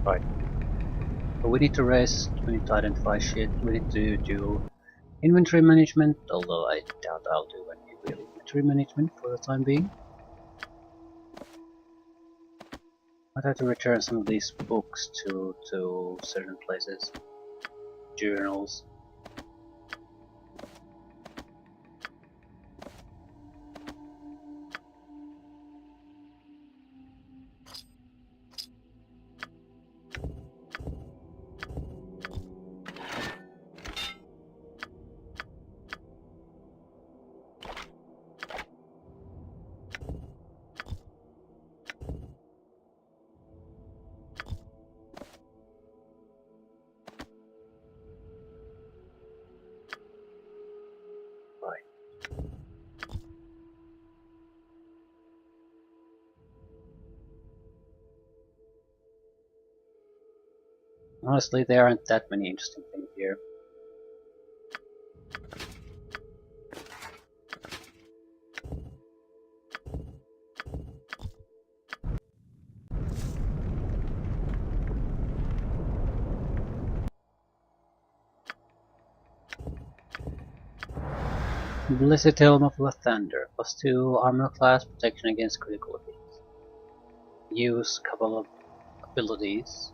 Right. But we need to rest, we need to identify shit, we need to do inventory management, although I doubt I'll do any real inventory management for the time being. I'd have to return some of these books to certain places. Journals. Right. Honestly, there aren't that many interesting things here. Blessed Helm of Lathander, +2 armor class, protection against critical hits. Use a couple of abilities.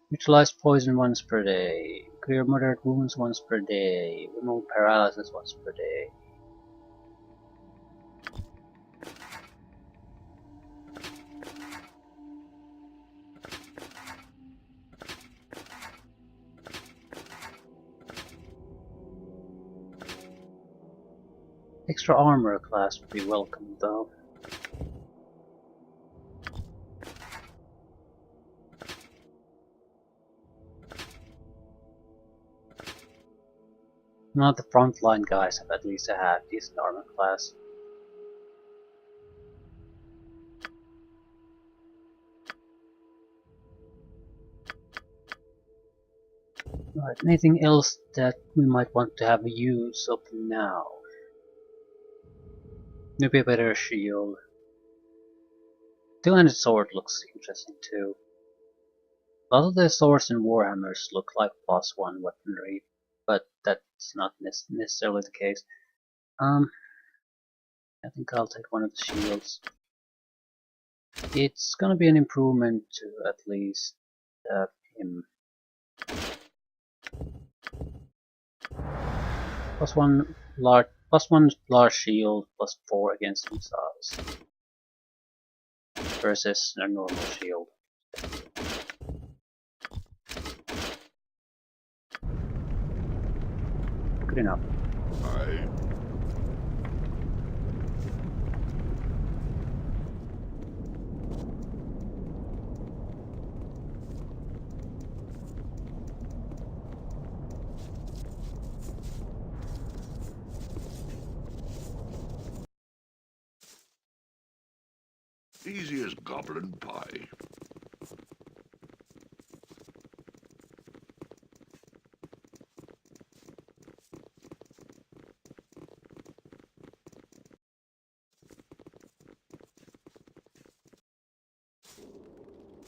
Utilize poison once per day. Clear moderate wounds once per day. Remove paralysis once per day. Extra armor class would be welcome though. Not the frontline guys have at least a half decent armor class. Right, anything else that we might want to have a use of now? Maybe a better shield. Two-handed sword looks interesting too. A lot of the swords in Warhammers look like +1 weaponry, but that's not necessarily the case. I think I'll take one of the shields. It's gonna be an improvement to at least him. +1 large shield, +4 against missiles. Versus a normal shield. Good enough. Easy as goblin pie.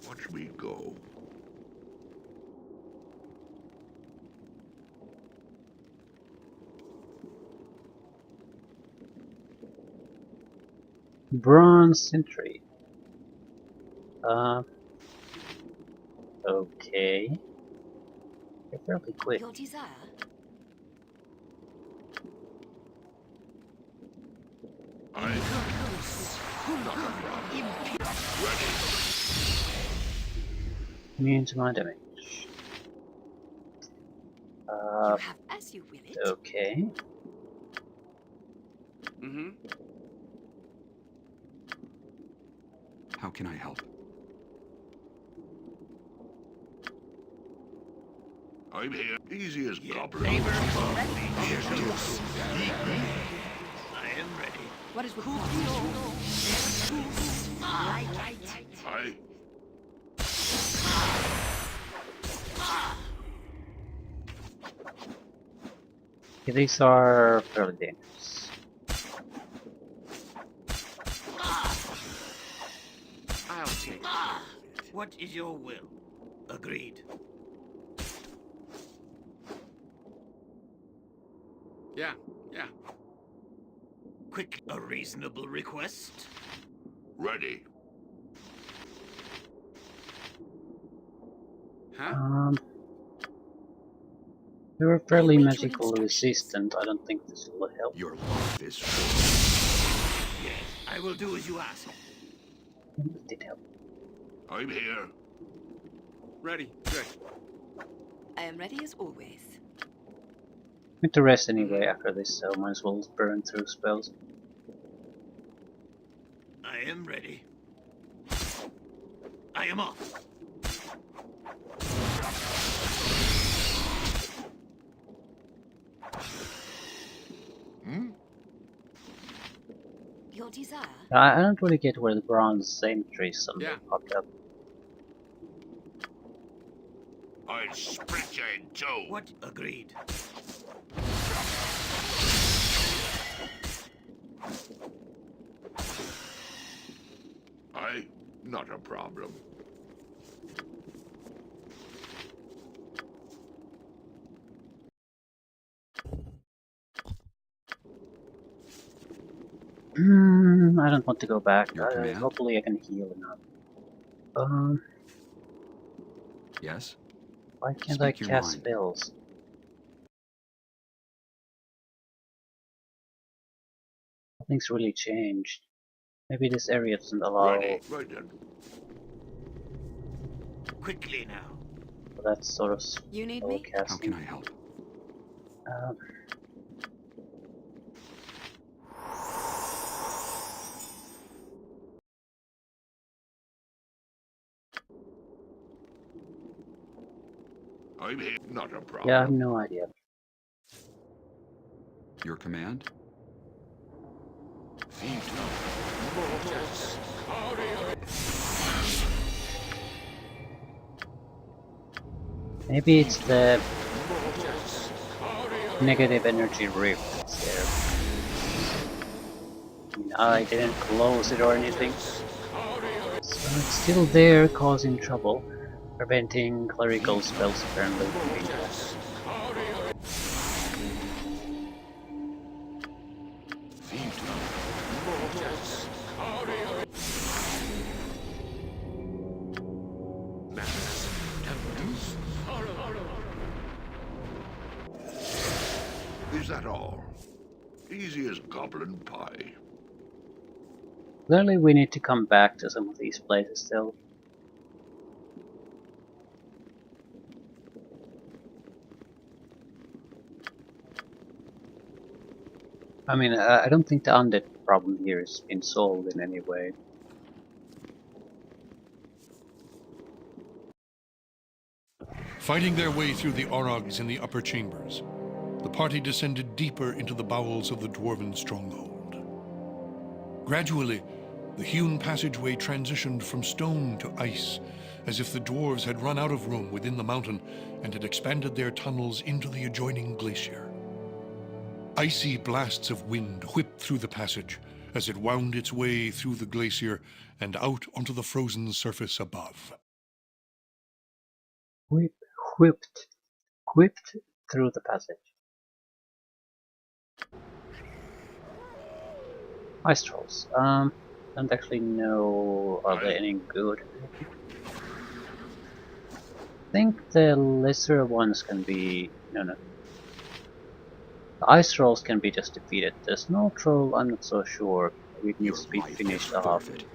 Watch me go. Bronze Sentry. Okay. You're fairly quick. Your desire? Immune to my damage. You have as you will it. Okay. How can I help? I'm here. Easy as goblin Neighbor, pie. I am ready. What is required? Aye. Okay, these are fairly dangerous. I'll take What is your will? Agreed. Yeah. Quick, a reasonable request? Ready. Huh? We were I fairly await your magical instructions. resistant. I don't think this will help. Your life is short. Yes, I will do as you ask. It did help. I'm here. Ready. Good. I am ready as always. Need to rest anyway after this, so might as well burn through spells. I am ready. I am off. Hmm? Your desire? I don't really get where the bronze cemetery suddenly Yeah. popped up. I'll split you in two. What? Agreed. Not a problem. I don't want to go back. Your command? Hopefully I can heal enough. Yes. Why can't I Speak your cast mind. spells? Nothing's really changed. Maybe this area doesn't allow Ready. Right then. Quickly now. that sort of You need spell me? How casting. can I help? I'm here. Not a problem. Yeah, I have no idea. Your command? Maybe it's the negative energy rift that's there. I mean, I didn't close it or anything. So it's still there, causing trouble, preventing clerical spells apparently from being cast. Is that all? Easy as goblin pie. Clearly we need to come back to some of these places still. I mean, I don't think the undead problem here has been solved in any way. Fighting their way through the Orogs in the upper chambers, the party descended deeper into the bowels of the dwarven stronghold. Gradually, the hewn passageway transitioned from stone to ice, as if the dwarves had run out of room within the mountain and had expanded their tunnels into the adjoining glacier. Icy blasts of wind whipped through the passage as it wound its way through the glacier and out onto the frozen surface above. Whipped through the passage. Ice trolls. Don't actually know, are they any good? I think the lesser ones can be... no. The ice trolls can be just defeated. The snow troll, I'm not so sure. Maybe it needs to be finished off. Forfeit.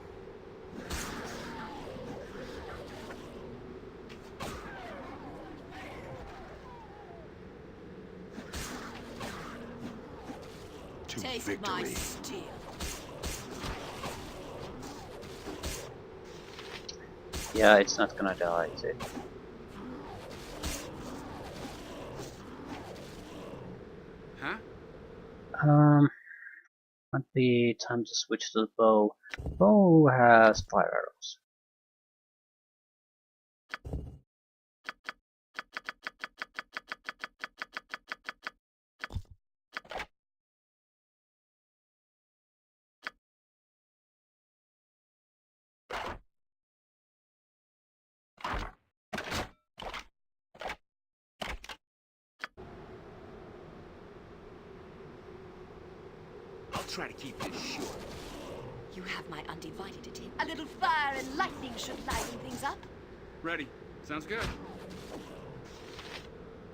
To Taste victory. my steel. Yeah, it's not gonna die, is it? Huh? Might be time to switch to the bow. Bow has 5 arrows. try to keep this short. You have my undivided attention. A little fire and lightning should liven things up. Ready. Sounds good.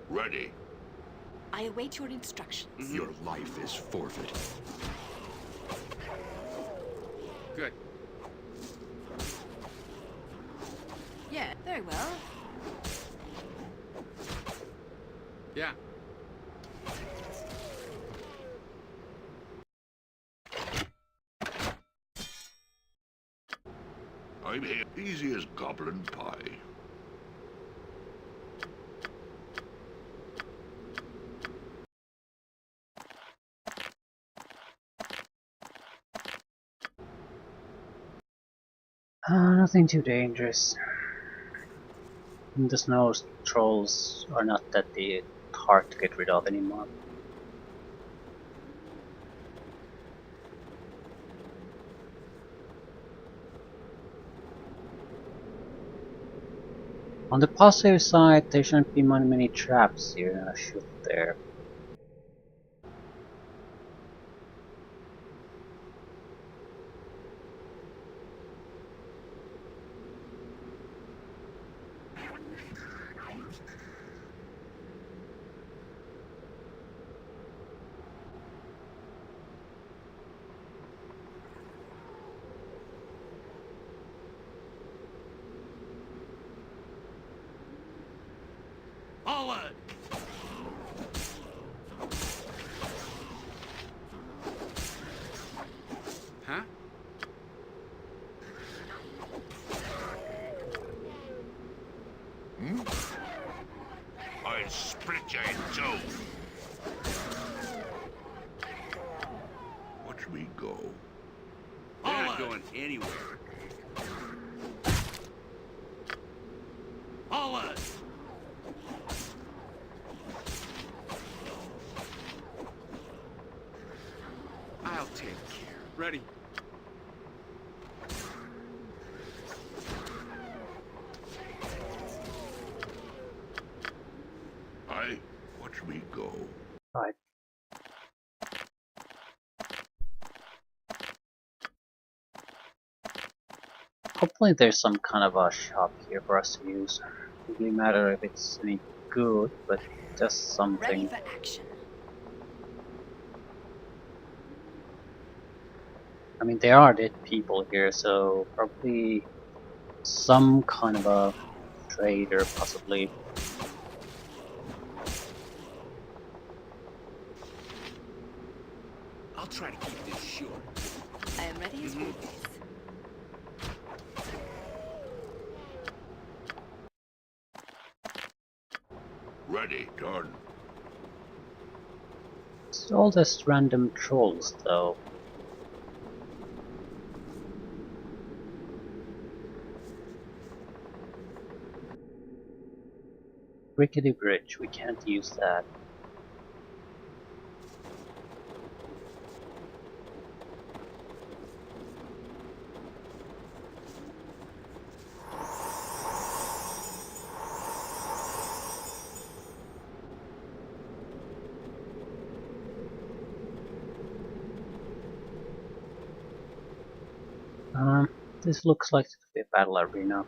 Ready. I await your instructions. Your life is forfeit. Good. Yeah, very well. Yeah. I'm here. Easy as goblin pie. Nothing too dangerous. The snow trolls are not that hard to get rid of anymore. On the positive side, there shouldn't be many traps here, should there? Forward! Huh? I'll split you in two. Watch me go. They're not Forward! going anywhere. Forward! I'll take care. Ready. Watch me go. Right. Hopefully there's some kind of a shop here for us to use. It doesn't matter if it's any good, but just Ready something. for action. I mean, there are dead people here, so probably some kind of a trader, possibly. I'll try to keep this short. I am ready as always. Ready. Done. It's all just random trolls, though. Rickety bridge, we can't use that. This looks like it could be a battle arena.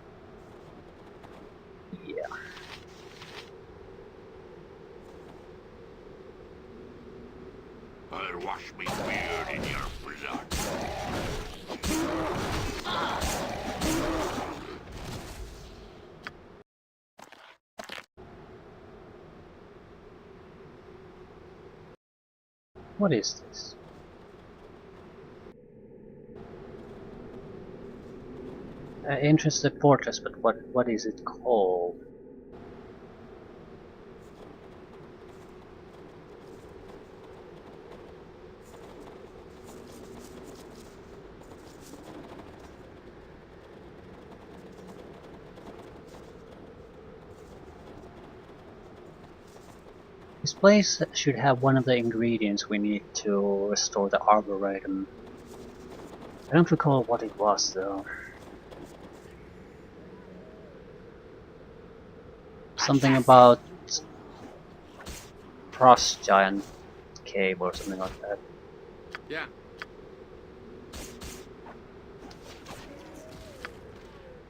Yeah. I'll wash me beard in your blood. What is this? Entrance to the fortress, but what is it called? This place should have one of the ingredients we need to restore the arboretum. I don't recall what it was though. Something about Frost Giant Cave or something like that. Yeah.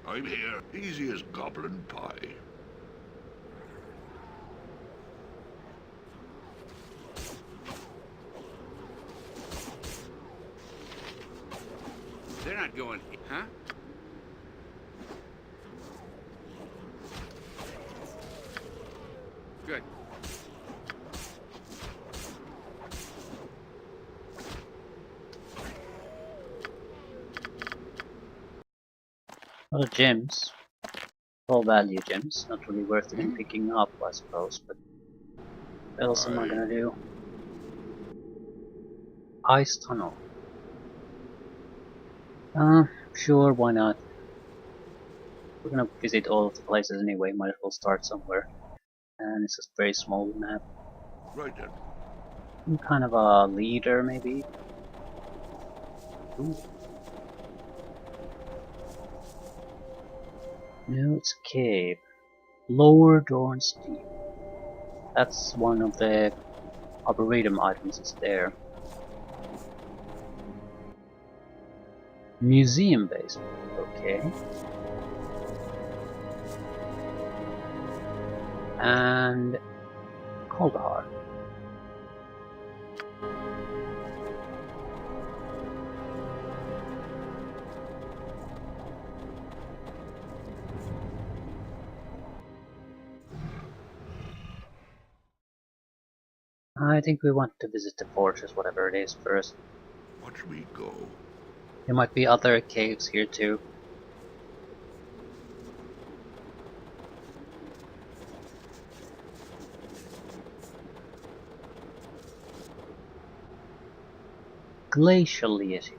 I'm here. Easy as goblin pie. They're not going, huh? Good. Well, gems. All value gems. Not really worth even picking up, I suppose, but what else am I gonna do? Ice tunnel. Sure, why not? We're gonna visit all of the places anyway, might as well start somewhere. And it's a very small map. Right then. Some kind of a leader, maybe? Ooh. No, it's a cave. Lower Dorn's Deep. That's one of the arboretum items is there. Museum basement. Okay. And Kaldahar. I think we want to visit the fortress, whatever it is, first. Watch me go. There might be other caves here too. Glacial Yeti.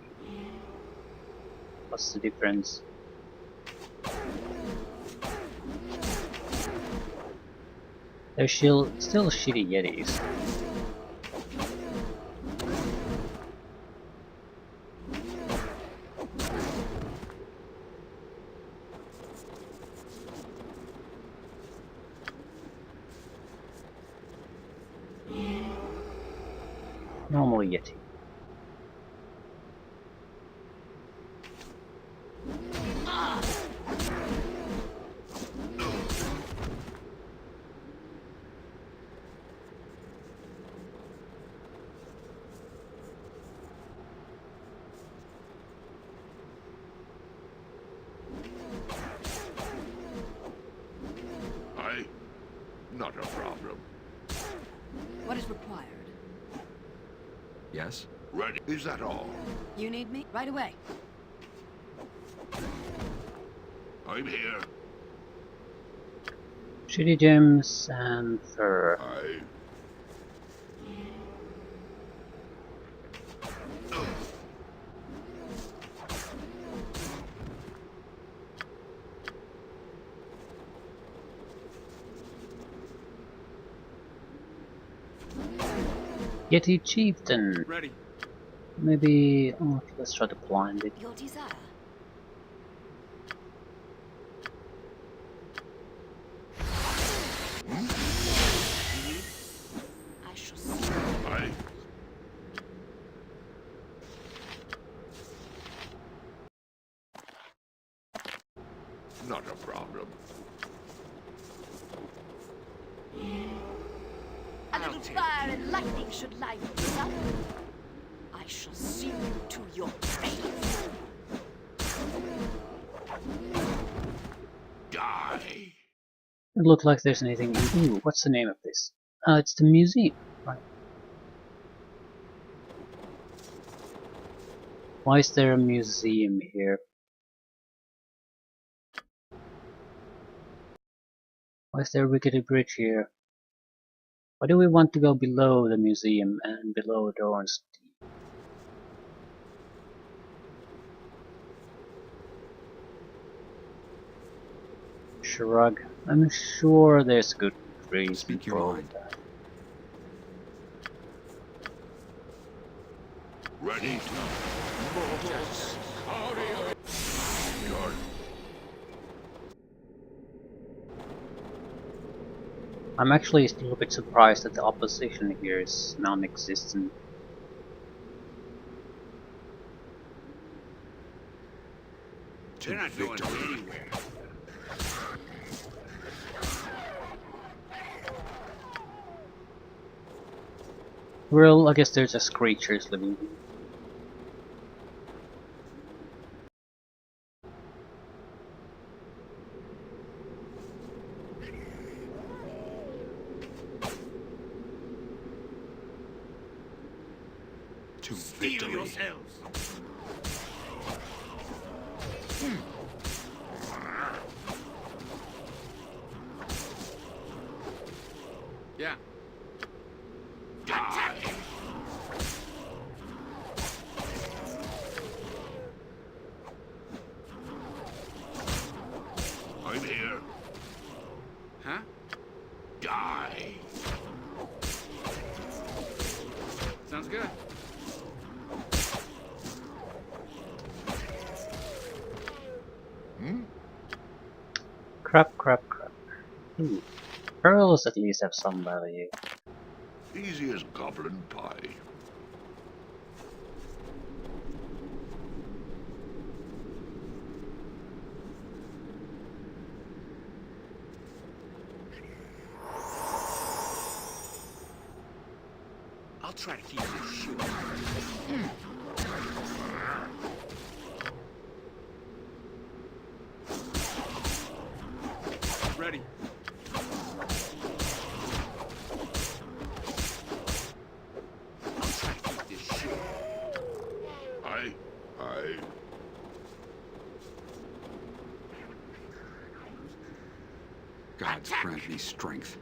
What's the difference? They're still shitty Yetis. Normal Yeti. Not a problem. What is required? Yes? Ready? Is that all? You need me? Right away. I'm here. Shitty gems and fur. I... Yeti Chieftain. Ready. Maybe. Oh, let's try to blind it. Your desire. I shall see. I... Not a problem. A little fire and lightning should lighten this up. I shall see you to your grave. Die! Doesn't look like there's anything. Ooh, what's the name of this? It's the museum. Right. Why is there a museum here? Why is there a rickety bridge here? Why do we want to go below the museum and below Dorn's Deep? Shrug. I'm sure there's good reason Speak your for all mind. that. Ready? You're... I'm actually still a bit surprised that the opposition here is non-existent. They're not going anywhere. Well, I guess they're just creatures living here. To Steel victory. yourselves. Yeah. Die. I'm here. Huh? Die. Sounds good. Crap, crap, crap. Ooh. Pearls at least have some value. Easy as goblin pie. I'll try to keep this short. Ready. I'll try to keep this short. I. Gods grant me strength.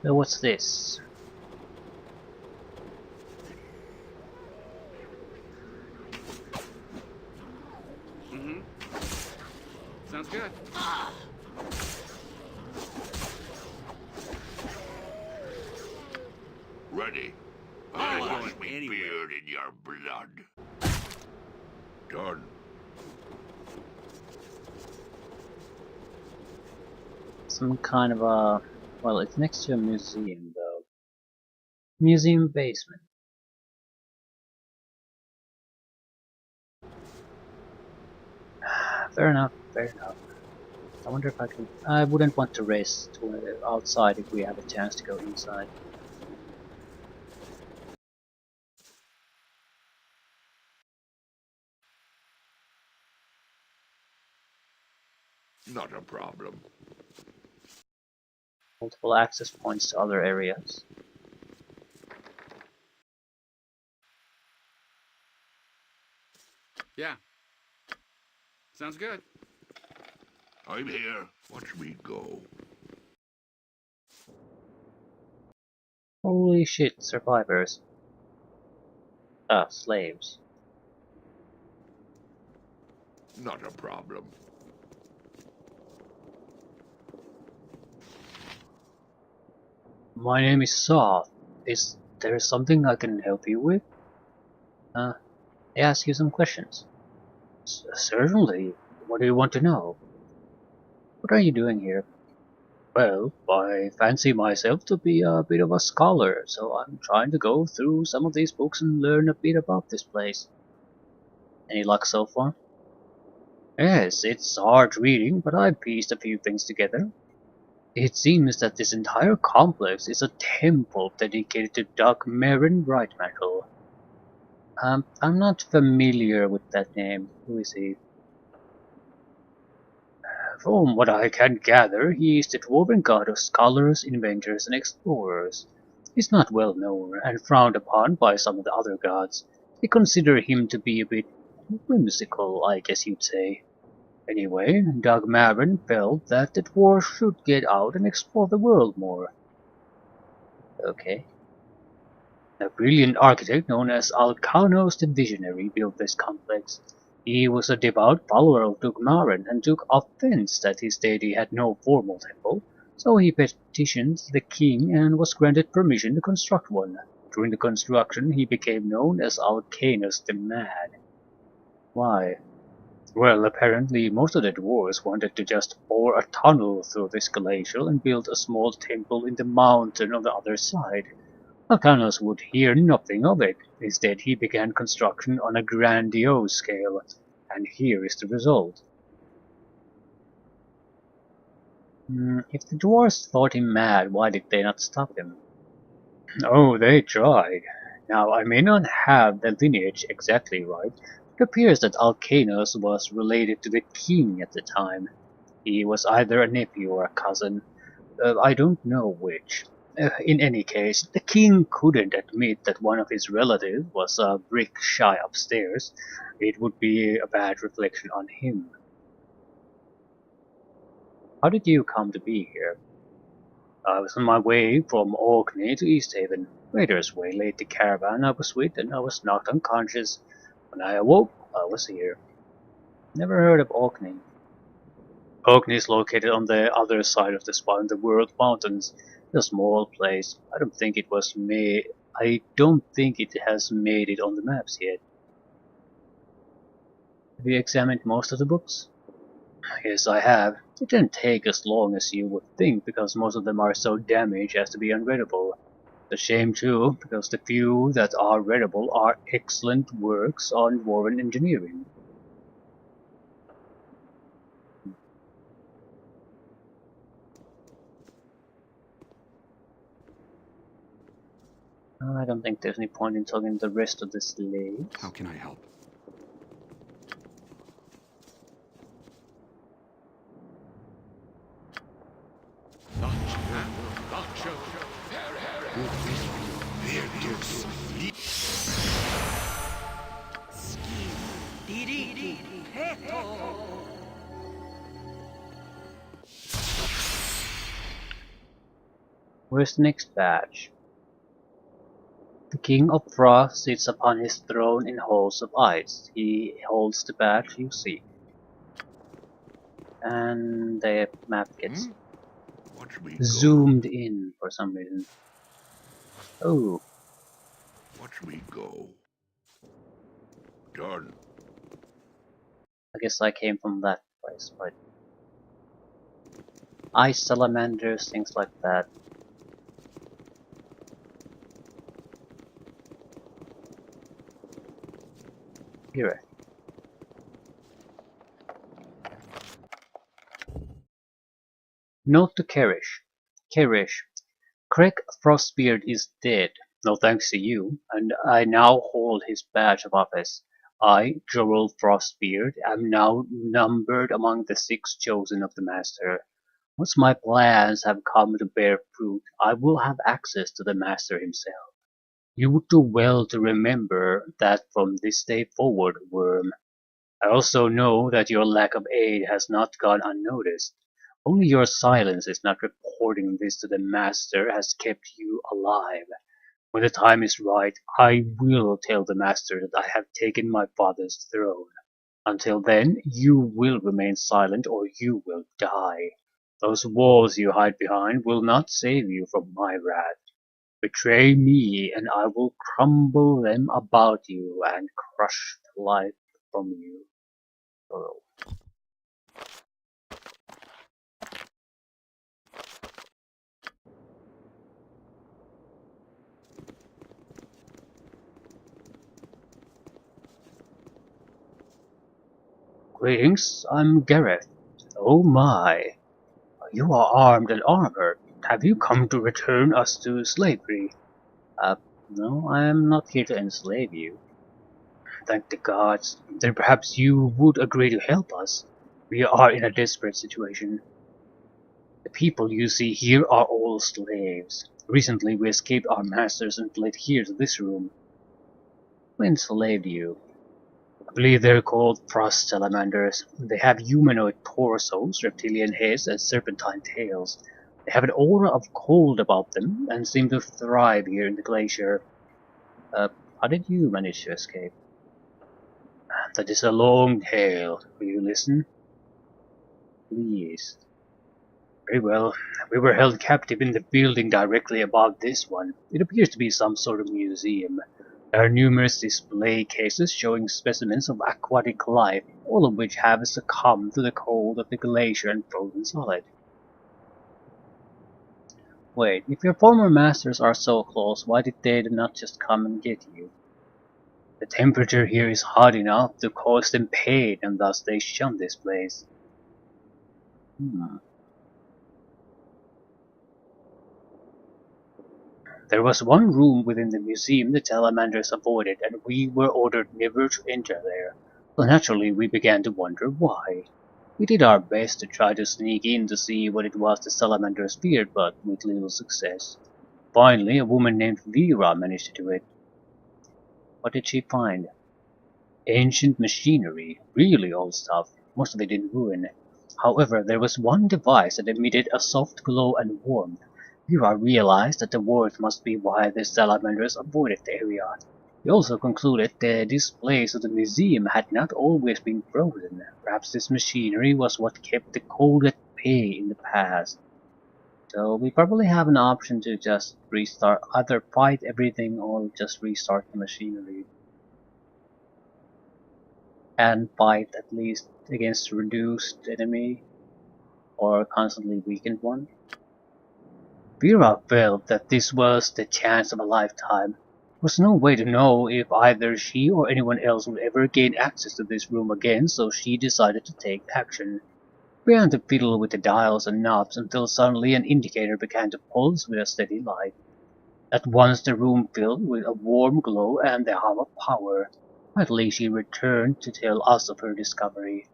So what's this? Mm-hmm. Sounds good. Ready. They're I not wash going me anywhere. beard in your blood. Done. Some kind of a... well, it's next to a museum though. Museum basement. Fair enough, fair enough. I wonder if I can... I wouldn't want to race to outside if we have a chance to go inside. Not a problem. Multiple access points to other areas. Yeah. Sounds good. I'm here. Watch me go. Holy shit, survivors. Ah, slaves. Not a problem. My name is Soth. Is there something I can help you with? I ask you some questions. Certainly. What do you want to know? What are you doing here? Well, I fancy myself to be a bit of a scholar, so I'm trying to go through some of these books and learn a bit about this place. Any luck so far? Yes, it's hard reading, but I've pieced a few things together. It seems that this entire complex is a temple dedicated to Dugmarin Brightmantle. I'm not familiar with that name. Who is he? From what I can gather, he is the dwarven god of scholars, inventors, and explorers. He's not well known and frowned upon by some of the other gods. They consider him to be a bit whimsical, I guess you'd say. Anyway, Dugmarin felt that the dwarves should get out and explore the world more. Okay. A brilliant architect known as Alcanos the Visionary built this complex. He was a devout follower of Dugmarin and took offense that his deity had no formal temple, so he petitioned the king and was granted permission to construct one. During the construction, he became known as Alcanos the Mad. Why? Well, apparently most of the dwarves wanted to just bore a tunnel through this glacial and build a small temple in the mountain on the other side. Alcanos would hear nothing of it. Instead, he began construction on a grandiose scale, and here is the result. If the dwarves thought him mad, why did they not stop him? Oh, they tried. Now, I may not have the lineage exactly right. It appears that Alcanos was related to the king at the time. He was either a nephew or a cousin. I don't know which. In any case, the king couldn't admit that one of his relatives was a brick shy upstairs. It would be a bad reflection on him. How did you come to be here? I was on my way from Orkney to East Haven. Raiders waylaid the caravan I was with, and I was knocked unconscious. When I awoke, I was here. Never heard of Orkney. Orkney is located on the other side of the Spot in the World Mountains. It's a small place. I don't think it has made it on the maps yet. Have you examined most of the books? Yes, I have. It didn't take as long as you would think, because most of them are so damaged as to be unreadable. It's a shame too, because the few that are readable are excellent works on dwarven engineering. I don't think there's any point in talking to the rest of the slaves. How can I help? Where's the next badge? The King of Frost sits upon his throne in halls of ice. He holds the badge you seek. And the map gets Watch me zoomed in for some reason. Oh, Watch me go. Done. I guess I came from that place, but ice salamanders, things like that. Here. Note to Kerish. Kerish, Craig Frostbeard is dead, no thanks to you, and I now hold his badge of office. I, Jorel Frostbeard, am now numbered among the 6 chosen of the Master. Once my plans have come to bear fruit, I will have access to the Master himself. You would do well to remember that from this day forward, Worm. I also know that your lack of aid has not gone unnoticed. Only your silence is not reporting this to the Master has kept you alive. When the time is right, I will tell the Master that I have taken my father's throne. Until then, you will remain silent or you will die. Those walls you hide behind will not save you from my wrath. Betray me, and I will crumble them about you and crush the life from you. Oh. Greetings, I'm Gareth. Oh my, you are armed and armored. Have you come to return us to slavery? No, I am not here to enslave you. Thank the gods. Then perhaps you would agree to help us. We are in a desperate situation. The people you see here are all slaves. Recently we escaped our masters and fled here to this room. We enslaved you. I believe they're called frost salamanders. They have humanoid torsos, reptilian heads, and serpentine tails. They have an aura of cold about them and seem to thrive here in the glacier. How did you manage to escape? That is a long tale. Will you listen? Please. Very well. We were held captive in the building directly above this one. It appears to be some sort of museum. There are numerous display cases showing specimens of aquatic life, all of which have succumbed to the cold of the glacier and frozen solid. Wait, if your former masters are so close, why did they not just come and get you? The temperature here is hot enough to cause them pain, and thus they shun this place. Hmm. There was one room within the museum the salamanders avoided, and we were ordered never to enter there. So naturally we began to wonder why. We did our best to try to sneak in to see what it was the salamanders feared, but with little success. Finally, a woman named Vera managed to do it. What did she find? Ancient machinery, really old stuff, most of it in ruin. However, there was one device that emitted a soft glow and warmth. Vera realized that the warmth must be why the salamanders avoided the area. He also concluded the displays of the museum had not always been frozen. Perhaps this machinery was what kept the cold at bay in the past. So we probably have an option to just restart, either fight everything or just restart the machinery. And fight at least against reduced enemy or constantly weakened one. Vera felt that this was the chance of a lifetime. There was no way to know if either she or anyone else would ever gain access to this room again, so she decided to take action. We began to fiddle with the dials and knobs until suddenly an indicator began to pulse with a steady light. At once the room filled with a warm glow and the hum of power. Finally she returned to tell us of her discovery.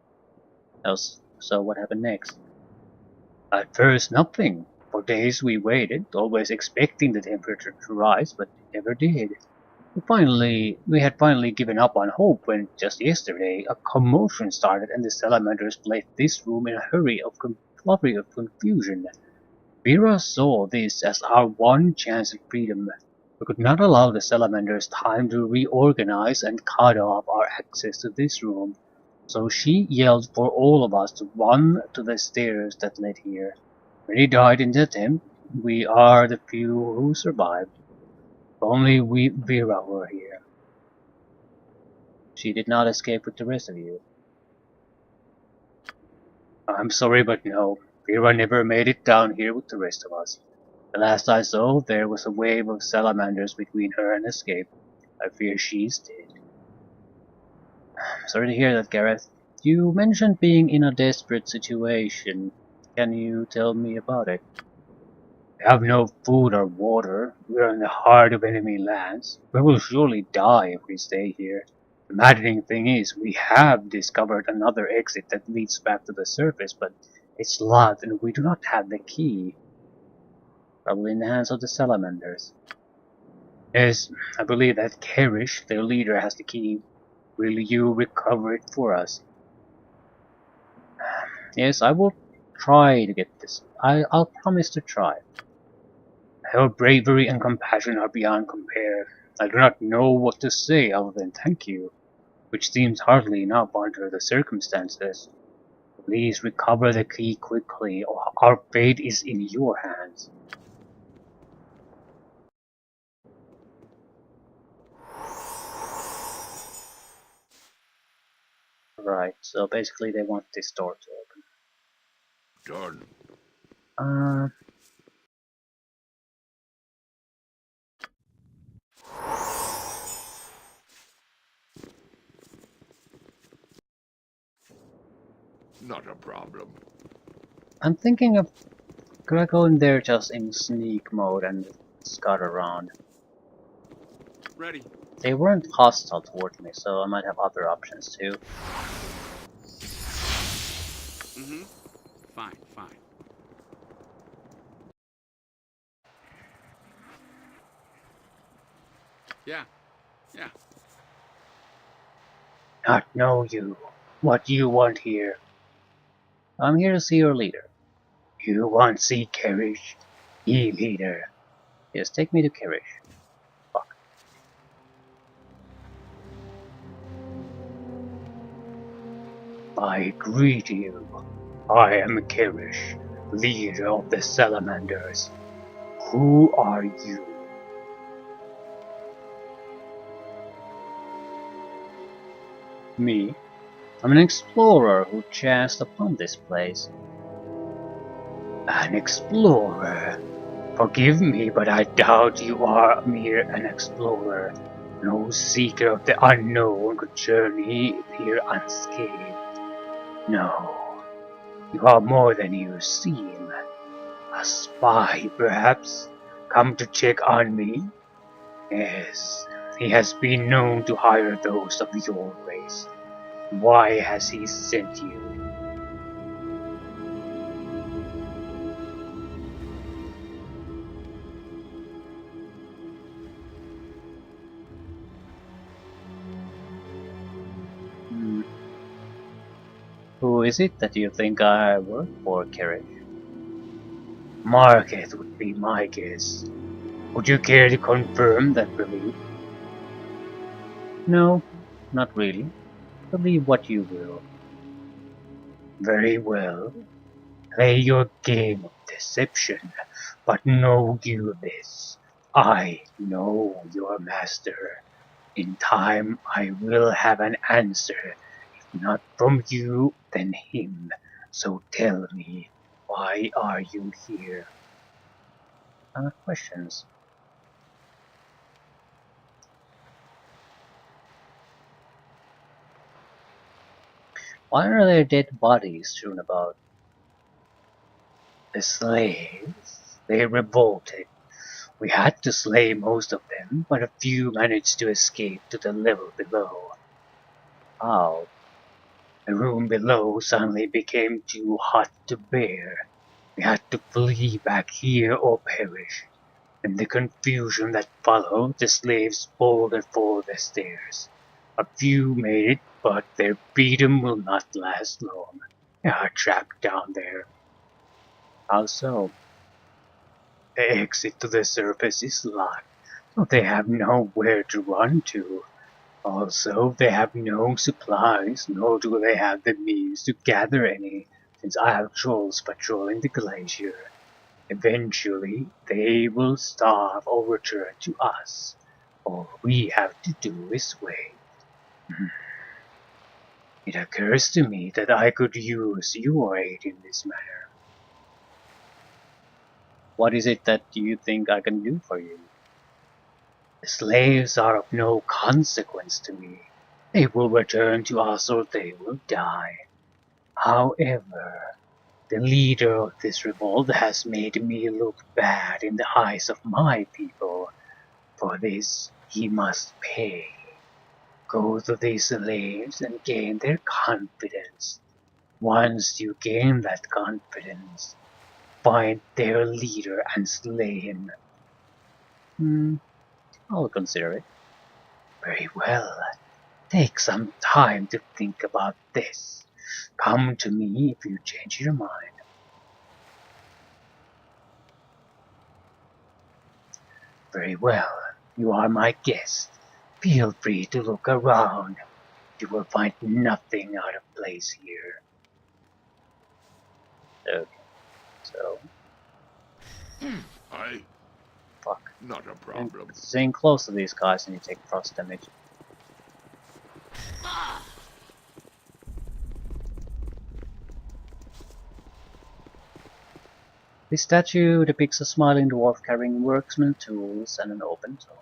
So what happened next? At first nothing. For days we waited, always expecting the temperature to rise, but it never did. We had finally given up on hope when, just yesterday, a commotion started and the salamanders left this room in a flurry of confusion. Vera saw this as our one chance at freedom. We could not allow the salamanders time to reorganize and cut off our access to this room, so she yelled for all of us to run to the stairs that led here. Many died in the attempt. We are the few who survived. If only Vera were here. She did not escape with the rest of you. I'm sorry, but no. Vera never made it down here with the rest of us. The last I saw, there was a wave of salamanders between her and escape. I fear she's dead. Sorry to hear that, Gareth. You mentioned being in a desperate situation. Can you tell me about it? We have no food or water. We are in the heart of enemy lands. We will surely die if we stay here. The maddening thing is, we have discovered another exit that leads back to the surface, but it's locked and we do not have the key. Probably in the hands of the salamanders. Yes, I believe that Kerish, their leader, has the key. Will you recover it for us? Yes, I will try to get this. I'll promise to try. Her bravery and compassion are beyond compare. I do not know what to say other than thank you, which seems hardly enough under the circumstances. Please recover the key quickly, or our fate is in your hands. Right, so basically they want this door to Done. open. Not a problem. I'm thinking of, could I go in there just in sneak mode and scout around? Ready. They weren't hostile towards me, so I might have other options too. Mm-hmm. Fine, fine. Yeah, yeah. Not know you. What you want here? I'm here to see your leader. You want see Kerish? Ye leader. Yes, take me to Kerish. Fuck. I greet you. I am Kerish, leader of the salamanders. Who are you? Me? I'm an explorer who chanced upon this place. An explorer? Forgive me, but I doubt you are mere an explorer. No seeker of the unknown could journey here unscathed. No, you are more than you seem. A spy, perhaps, come to check on me? Yes, he has been known to hire those of your race. Why has he sent you? Hmm. Who is it that you think I work for, Carrick? Market would be my guess. Would you care to confirm that belief? No, not really. Believe what you will. Very well. Play your game of deception, but know you this. I know your master. In time I will have an answer, if not from you, then him. So tell me, why are you here? Questions. Why are there dead bodies strewn about? The slaves, they revolted. We had to slay most of them, but a few managed to escape to the level below. How? The room below suddenly became too hot to bear. We had to flee back here or perish. In the confusion that followed, the slaves bolted for the stairs. A few made it, but their freedom will not last long. They are trapped down there. How so? The exit to the surface is locked, so they have nowhere to run to. Also, they have no supplies, nor do they have the means to gather any, since I have trolls patrolling the glacier. Eventually, they will starve or return to us. All we have to do is wait. It occurs to me that I could use your aid in this matter. What is it that you think I can do for you? The slaves are of no consequence to me. They will return to us or they will die. However, the leader of this revolt has made me look bad in the eyes of my people. For this he must pay. Go to these slaves and gain their confidence. Once you gain that confidence, find their leader and slay him. I'll consider it. Very well. Take some time to think about this. Come to me if you change your mind. Very well. You are my guest. Feel free to look around. You will find nothing out of place here. Okay, so I... fuck. Not a And problem. staying close to these guys and you take frost damage. This statue depicts a smiling dwarf carrying worksman tools and an open toe.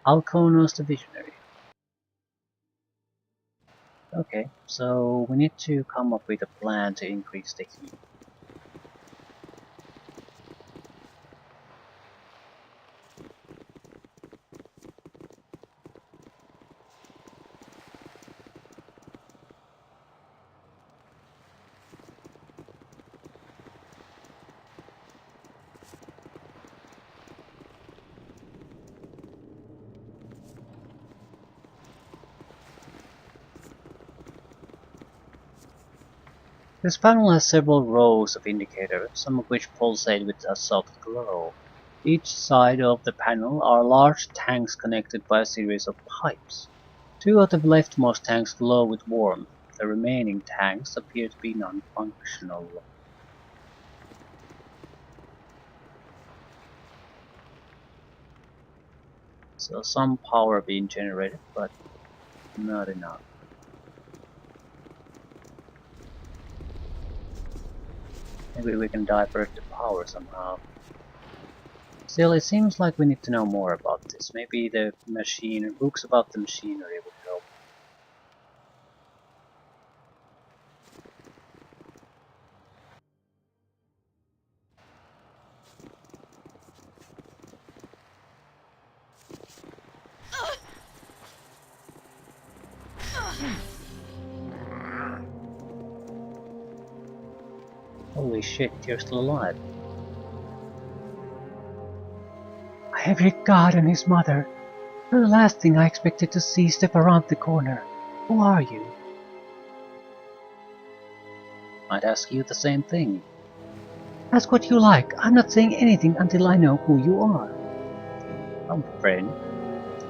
Alconos the Visionary. Okay, so we need to come up with a plan to increase the heat. This panel has several rows of indicators, some of which pulsate with a soft glow. Each side of the panel are large tanks connected by a series of pipes. Two of the leftmost tanks glow with warmth. The remaining tanks appear to be non-functional. So some power being generated, but not enough. Maybe we can divert the power somehow. Still, it seems like we need to know more about this. Maybe the machine, books about the machinery would help. Holy shit, you're still alive. I have hit God and his mother. You're the last thing I expected to see step around the corner. Who are you? I'd ask you the same thing. Ask what you like. I'm not saying anything until I know who you are. I'm a friend.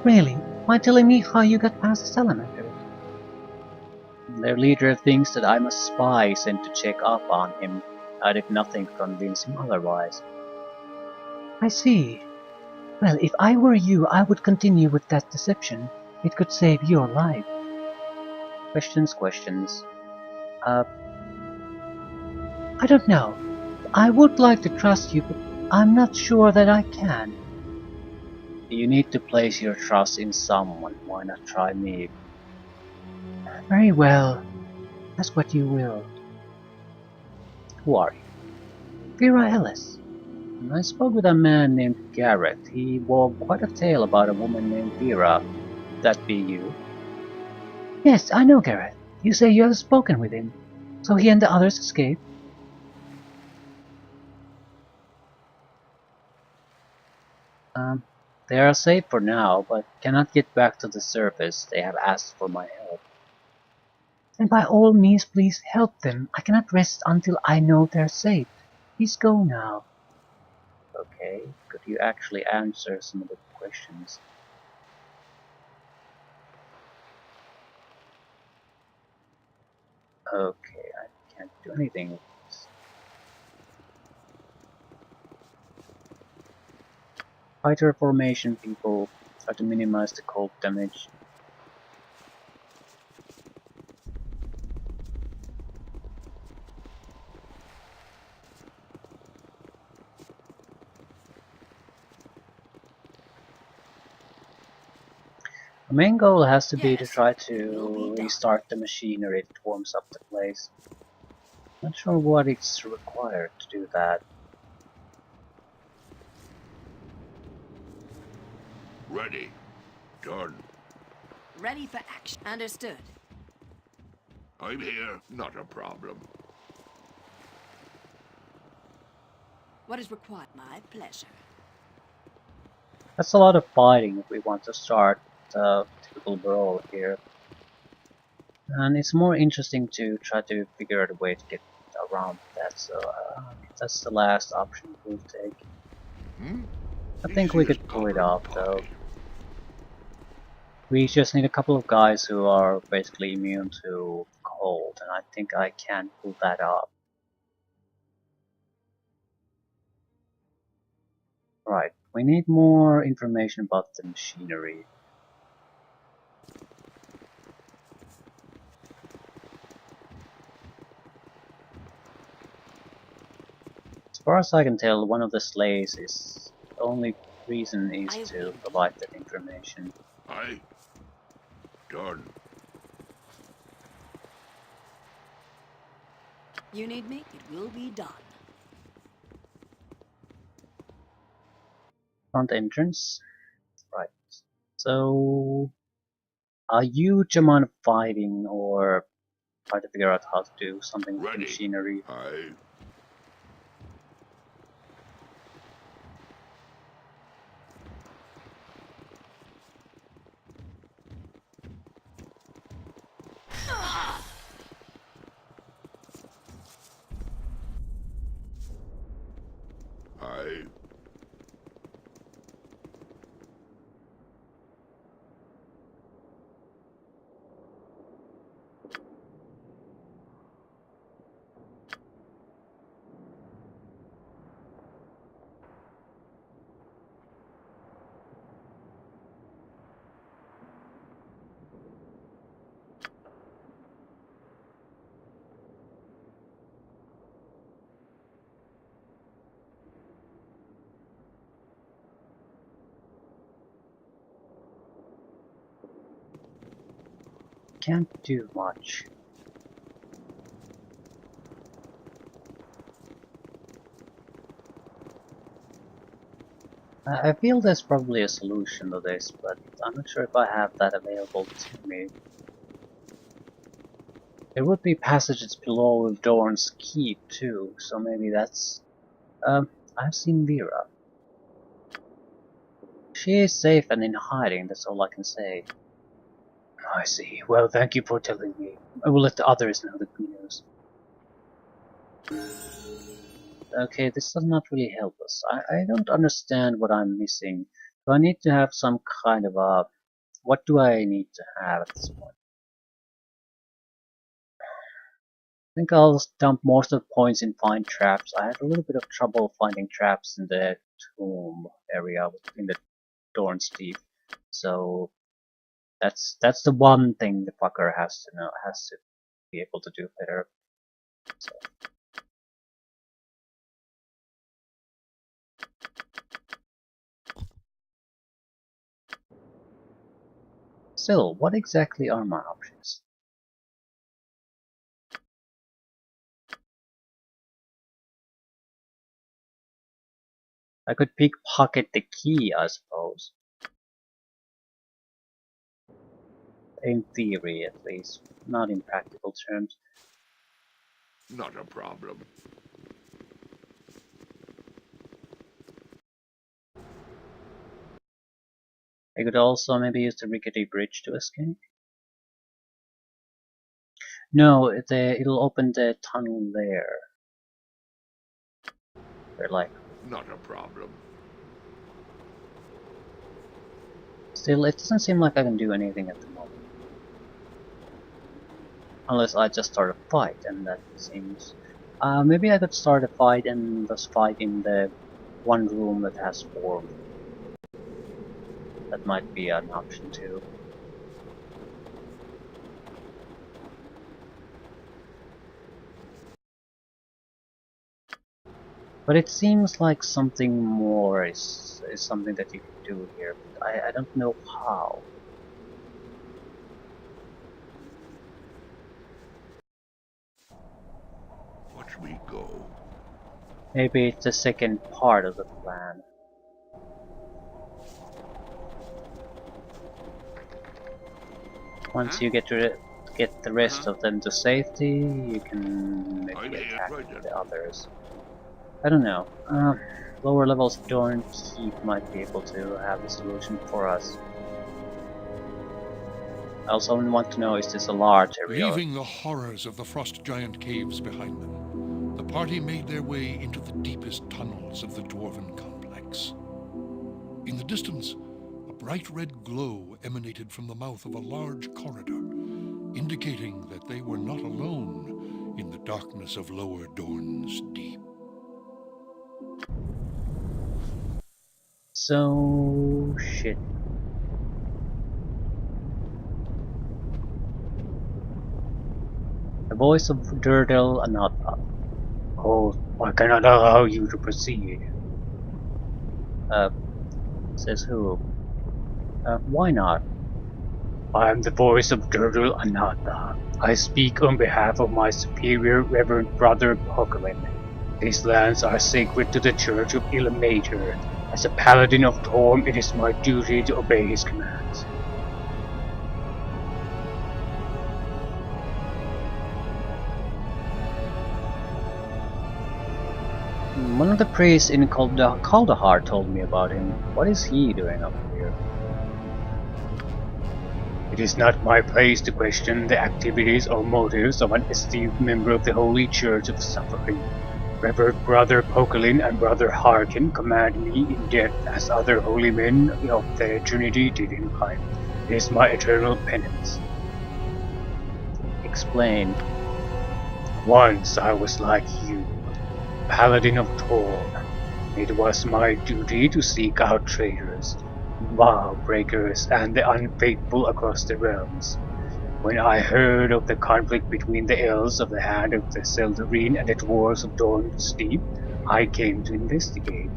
Really? Mind telling me how you got past the salamander? Their leader thinks that I'm a spy sent to check up on him. I did nothing to convince him otherwise. I see. Well, if I were you, I would continue with that deception. It could save your life. Questions. I don't know. I would like to trust you, but I'm not sure that I can. You need to place your trust in someone. Why not try me? Very well. Ask what you will. Who are you? Vera Ellis. I spoke with a man named Garrett. He wove quite a tale about a woman named Vera. That be you? Yes, I know Garrett. You say you have spoken with him. So he and the others escaped? They are safe for now, but cannot get back to the surface. They have asked for my help. Then by all means please help them. I cannot rest until I know they're safe. Please go now. Okay, could you actually answer some of the questions? Okay, I can't do anything with this. Fighter formation people try to minimize the cold damage. The main goal has to be to Yes, try it will be to done. restart the machinery that warms up the place. Not sure what it's required to do that. Ready. Done. Ready for action. Understood. I'm here. Not a problem. What is required? My pleasure. That's a lot of fighting if we want to start a typical brawl here. And it's more interesting to try to figure out a way to get around that, so that's the last option we'll take. I think we Easy as could pull it gobbling off though. pie. We just need a couple of guys who are basically immune to cold, and I think I can pull that off. Right, we need more information about the machinery. As far as I can tell, one of the slaves is the only reason is I to will provide that information. Aye. Done. You need me? It will be done. Front entrance. Right. So, are you Jaman fighting or try to figure out how to do something with the Ready. machinery? Aye. Aye. can't do much. I feel there's probably a solution to this, but I'm not sure if I have that available to me. There would be passages below Dorn's Keep too, so maybe that's... I've seen Vera. She is safe and in hiding, that's all I can say. I see. Well, thank you for telling me. I will let the others know the good news. Okay, this does not really help us. I don't understand what I'm missing. Do I need to have some kind of a... What do I need to have at this point? I think I'll dump most of the points in find traps. I had a little bit of trouble finding traps in the tomb area in the Dorn's Deep. So that's the one thing the fucker has to know, has to be able to do better. So. Still, what exactly are my options? I could pickpocket the key, I suppose. In theory, at least. Not in practical terms. Not a problem. I could also maybe use the rickety bridge to escape. No, it'll open the tunnel there. They're like... Not a problem. Still, it doesn't seem like I can do anything at the moment. Unless I just start a fight, and that seems... maybe I could start a fight and just fight in the one room that has 4. That might be an option too. But it seems like something more is something that you can do here, but I don't know how. Watch me go. Maybe it's the second part of the plan. Once you get the rest of them to safety, you can maybe attack the others. I don't know. Lower levels of Dorn Keep might be able to have a solution for us. I also want to know, is this a large area? Leaving the horrors of the frost giant caves behind them, the party made their way into the deepest tunnels of the dwarven complex. In the distance, a bright red glow emanated from the mouth of a large corridor, indicating that they were not alone in the darkness of Lower Dorn's Deep. So... shit. The voice of Durdle Anatha. Oh, I cannot allow you to proceed. Says who? Why not? I am the voice of Durdle Anatha. I speak on behalf of my superior Reverend Brother Pokelin. These lands are sacred to the Church of Illuminator. As a paladin of Torm, it is my duty to obey his commands. One of the priests in Kaldahar told me about him. What is he doing up here? It is not my place to question the activities or motives of an esteemed member of the Holy Church of Suffering. Reverend Brother Pokelin and Brother Harkin command me in death as other holy men of the Trinity did in life. It is my eternal penance. Explain. Once I was like you, Paladin of Torm. It was my duty to seek out traitors, vow breakers, and the unfaithful across the realms. When I heard of the conflict between the elves of the Hand of the Seldarine and the dwarves of Dorn's Deep, I came to investigate.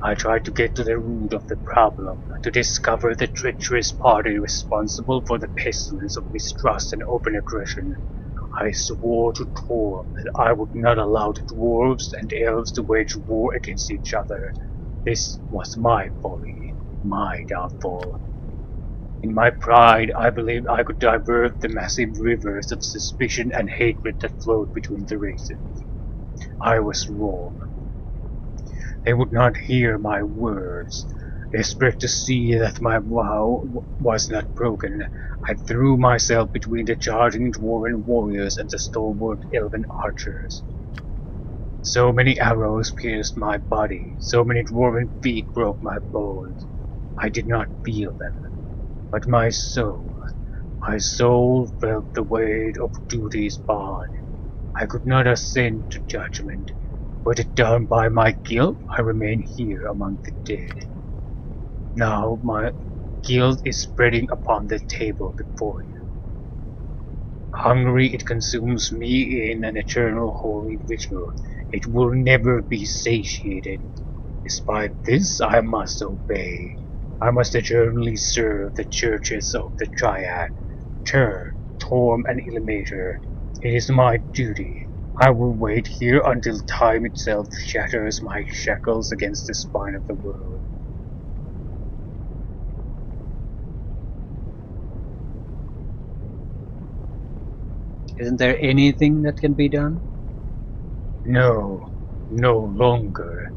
I tried to get to the root of the problem, to discover the treacherous party responsible for the pestilence of mistrust and open aggression. I swore to Torm that I would not allow the dwarves and elves to wage war against each other. This was my folly, my downfall. In my pride, I believed I could divert the massive rivers of suspicion and hatred that flowed between the races. I was wrong. They would not hear my words. Desperate to see that my vow was not broken, I threw myself between the charging dwarven warriors and the stalwart elven archers. So many arrows pierced my body, so many dwarven feet broke my bones. I did not feel them, but my soul felt the weight of duty's bond. I could not ascend to judgment. Weighted down by my guilt, I remain here among the dead. Now my guilt is spreading upon the table before you. Hungry, it consumes me in an eternal holy vigil. It will never be satiated. Despite this, I must obey. I must eternally serve the churches of the Triad, Turn, Torm, and Illuminator. It is my duty. I will wait here until time itself shatters my shackles against the spine of the world. Isn't there anything that can be done? No, no longer.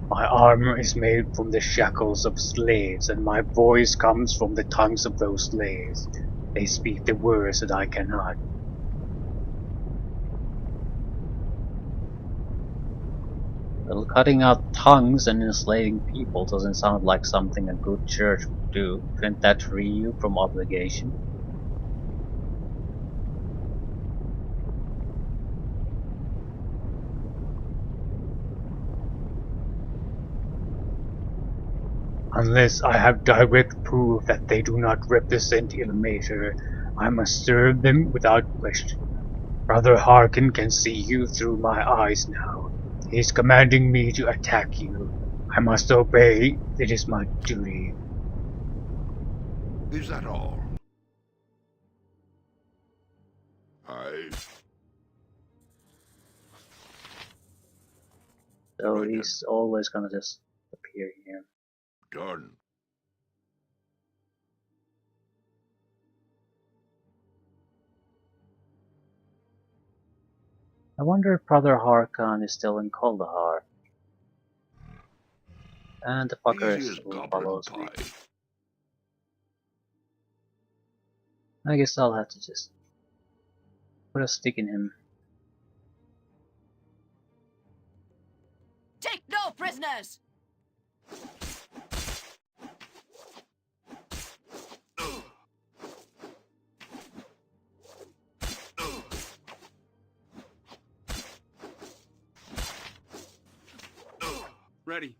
My armor is made from the shackles of slaves, and my voice comes from the tongues of those slaves. They speak the words that I cannot. Well, cutting out tongues and enslaving people doesn't sound like something a good church would do. Shouldn't that free you from obligation? Unless I have direct proof that they do not represent Ilmater, I must serve them without question. Brother Harkin can see you through my eyes now. He is commanding me to attack you. I must obey. It is my duty. Is that all? I... So Right then. he's always gonna just appear here. Done. I wonder if Brother Harkan is still in Kaldahar. And the fucker Easy as still goblin follows me. pie. I guess I'll have to just put a stick in him. Take no prisoners! Ready.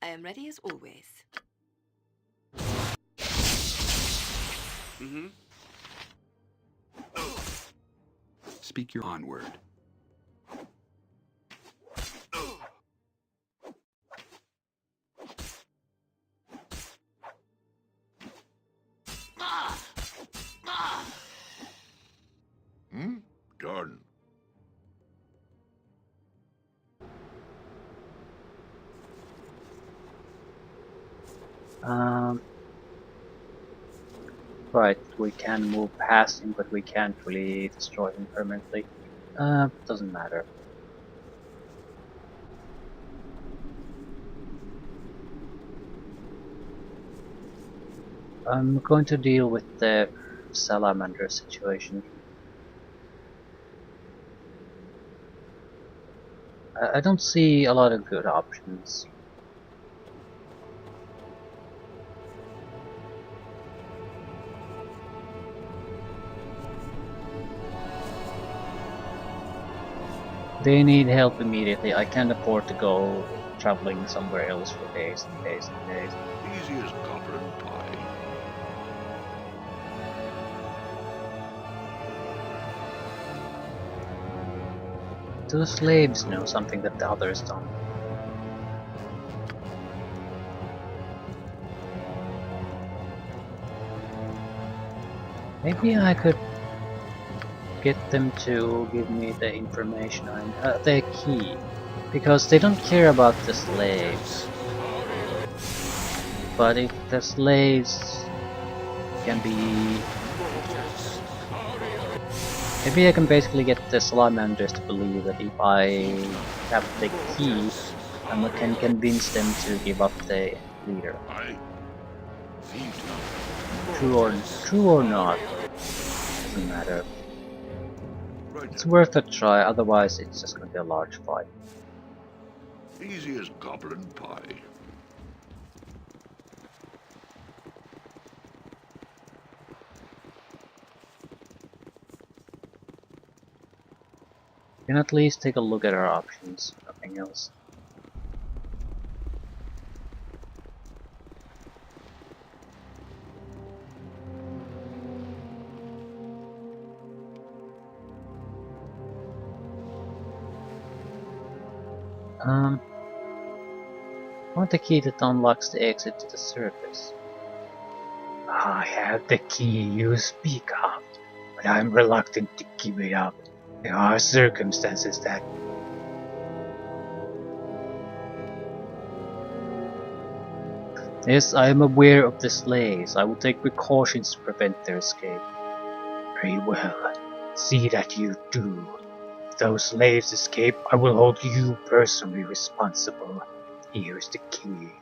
I am ready as always. Mm-hmm. Speak your onward. Done. Right, we can move past him, but we can't really destroy him permanently. Doesn't matter. I'm going to deal with the salamander situation. I don't see a lot of good options. They need help immediately. I can't afford to go traveling somewhere else for days and days and days. Easy as goblin pie. do the slaves know something that the others don't? Maybe I could get them to give me the information on the key, because they don't care about the slaves. But if the slaves can be... Maybe I can basically get the salamanders to believe that if I have the key, I can convince them to give up the leader. True or not, doesn't matter. It's worth a try, otherwise it's just gonna be a large fight. Easy as goblin pie. We can at least take a look at our options, nothing else. I want the key that unlocks the exit to the surface. I have the key you speak of, but I'm reluctant to give it up. There are circumstances that... Yes, I am aware of the slaves. I will take precautions to prevent their escape. Very well. See that you do. If those slaves escape, I will hold you personally responsible. Here's the key.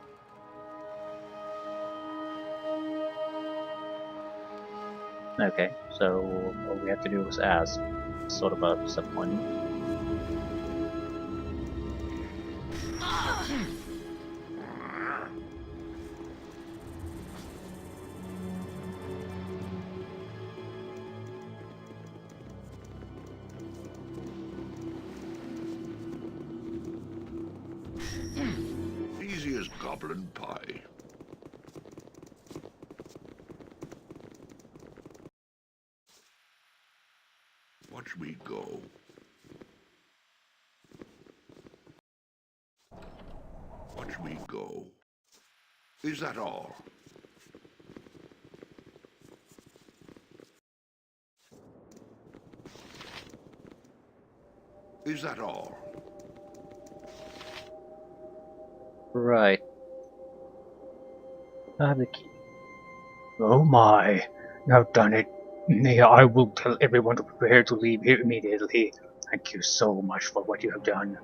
Okay, so all we have to do is ask. Sort of a disappointing. Easy as goblin pie. Watch me go. Watch me go. Is that all? Is that all? Right. I have the key. Oh my, you have done it. Yeah, I will tell everyone to prepare to leave here immediately. Thank you so much for what you have done.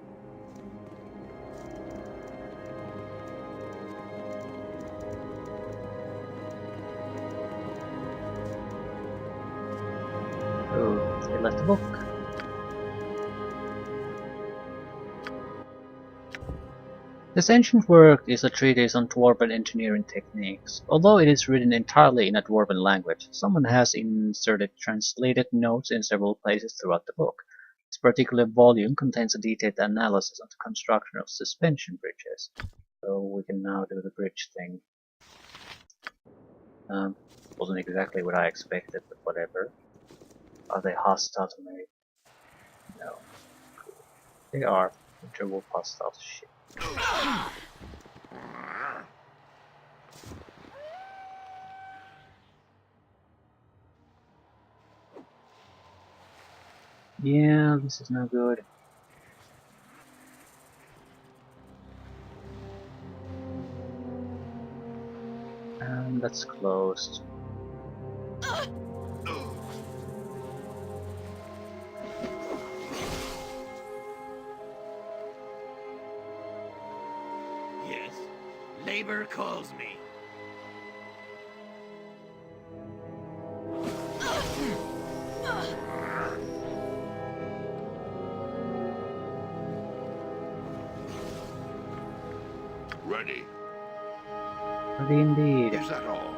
Oh, they left the book. This ancient work is a treatise on dwarven engineering techniques. Although it is written entirely in a dwarven language, someone has inserted translated notes in several places throughout the book. This particular volume contains a detailed analysis on the construction of suspension bridges. So we can now do the bridge thing. Wasn't exactly what I expected, but whatever. Are they hostile to me? No. They are. Interwolf hostile to shit. Yeah, this is no good. And that's closed. Yes. Labor calls me. Ready. Ready indeed. Is that all?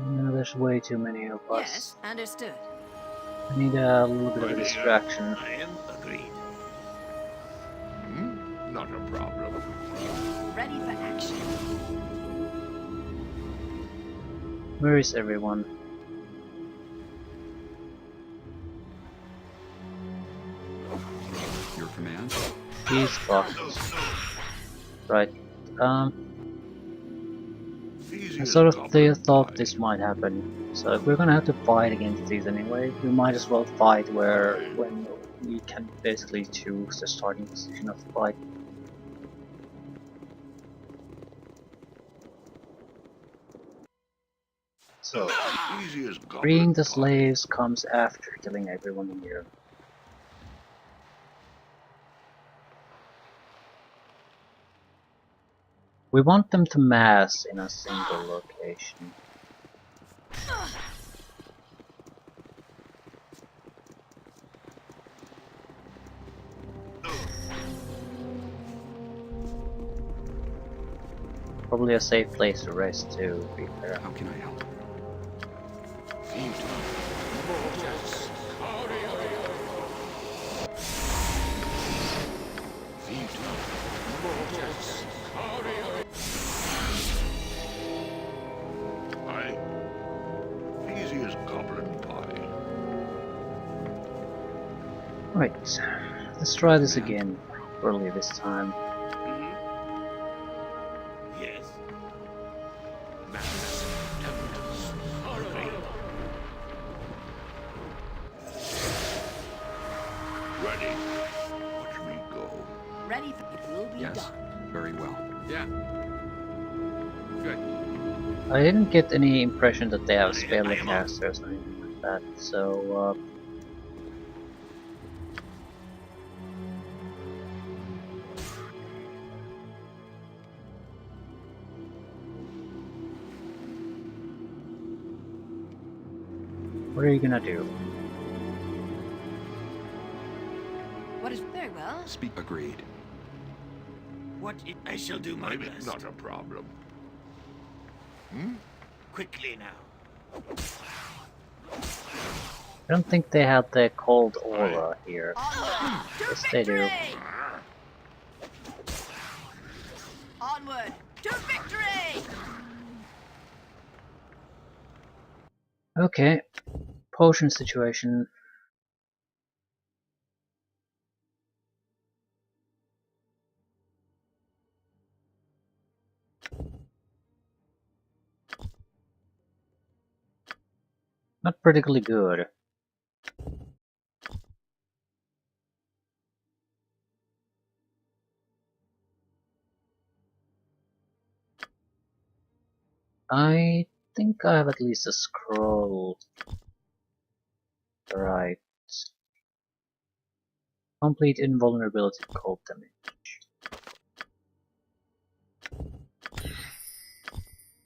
No, there's way too many of us. Yes, understood. I need a little bit of a distraction. I am agreed. Not a problem. Ready for action. Where is everyone? command? He's fucked. Right. Easy I as sort of goblin thought pie. this might happen. So if we're gonna have to fight against these anyway, we might as well fight when we can basically choose the starting position of the fight. So, Easy as goblin freeing the pie. slaves comes after killing everyone here. We want them to mass in a single location. Probably a safe place to rest too, to be fair. How can I help? Aye. Easy as goblin pie. Right, let's try this Command. again, properly this time. Yes. Mass evidence. Hurry. Ready. Watch me go. Ready for it will be Yes. done. Very well. Yeah. Good. I didn't get any impression that they have I spell am on. casters or anything like that, so what are you gonna do? What is very well? Speak agreed. What I shall do my Maybe best. not a problem. Quickly now. I don't think they had the cold aura here. Onward to Yes, they do. victory! Onward to victory! Okay, potion situation. Not particularly good. I think I have at least a scroll. Right. Complete invulnerability cold damage.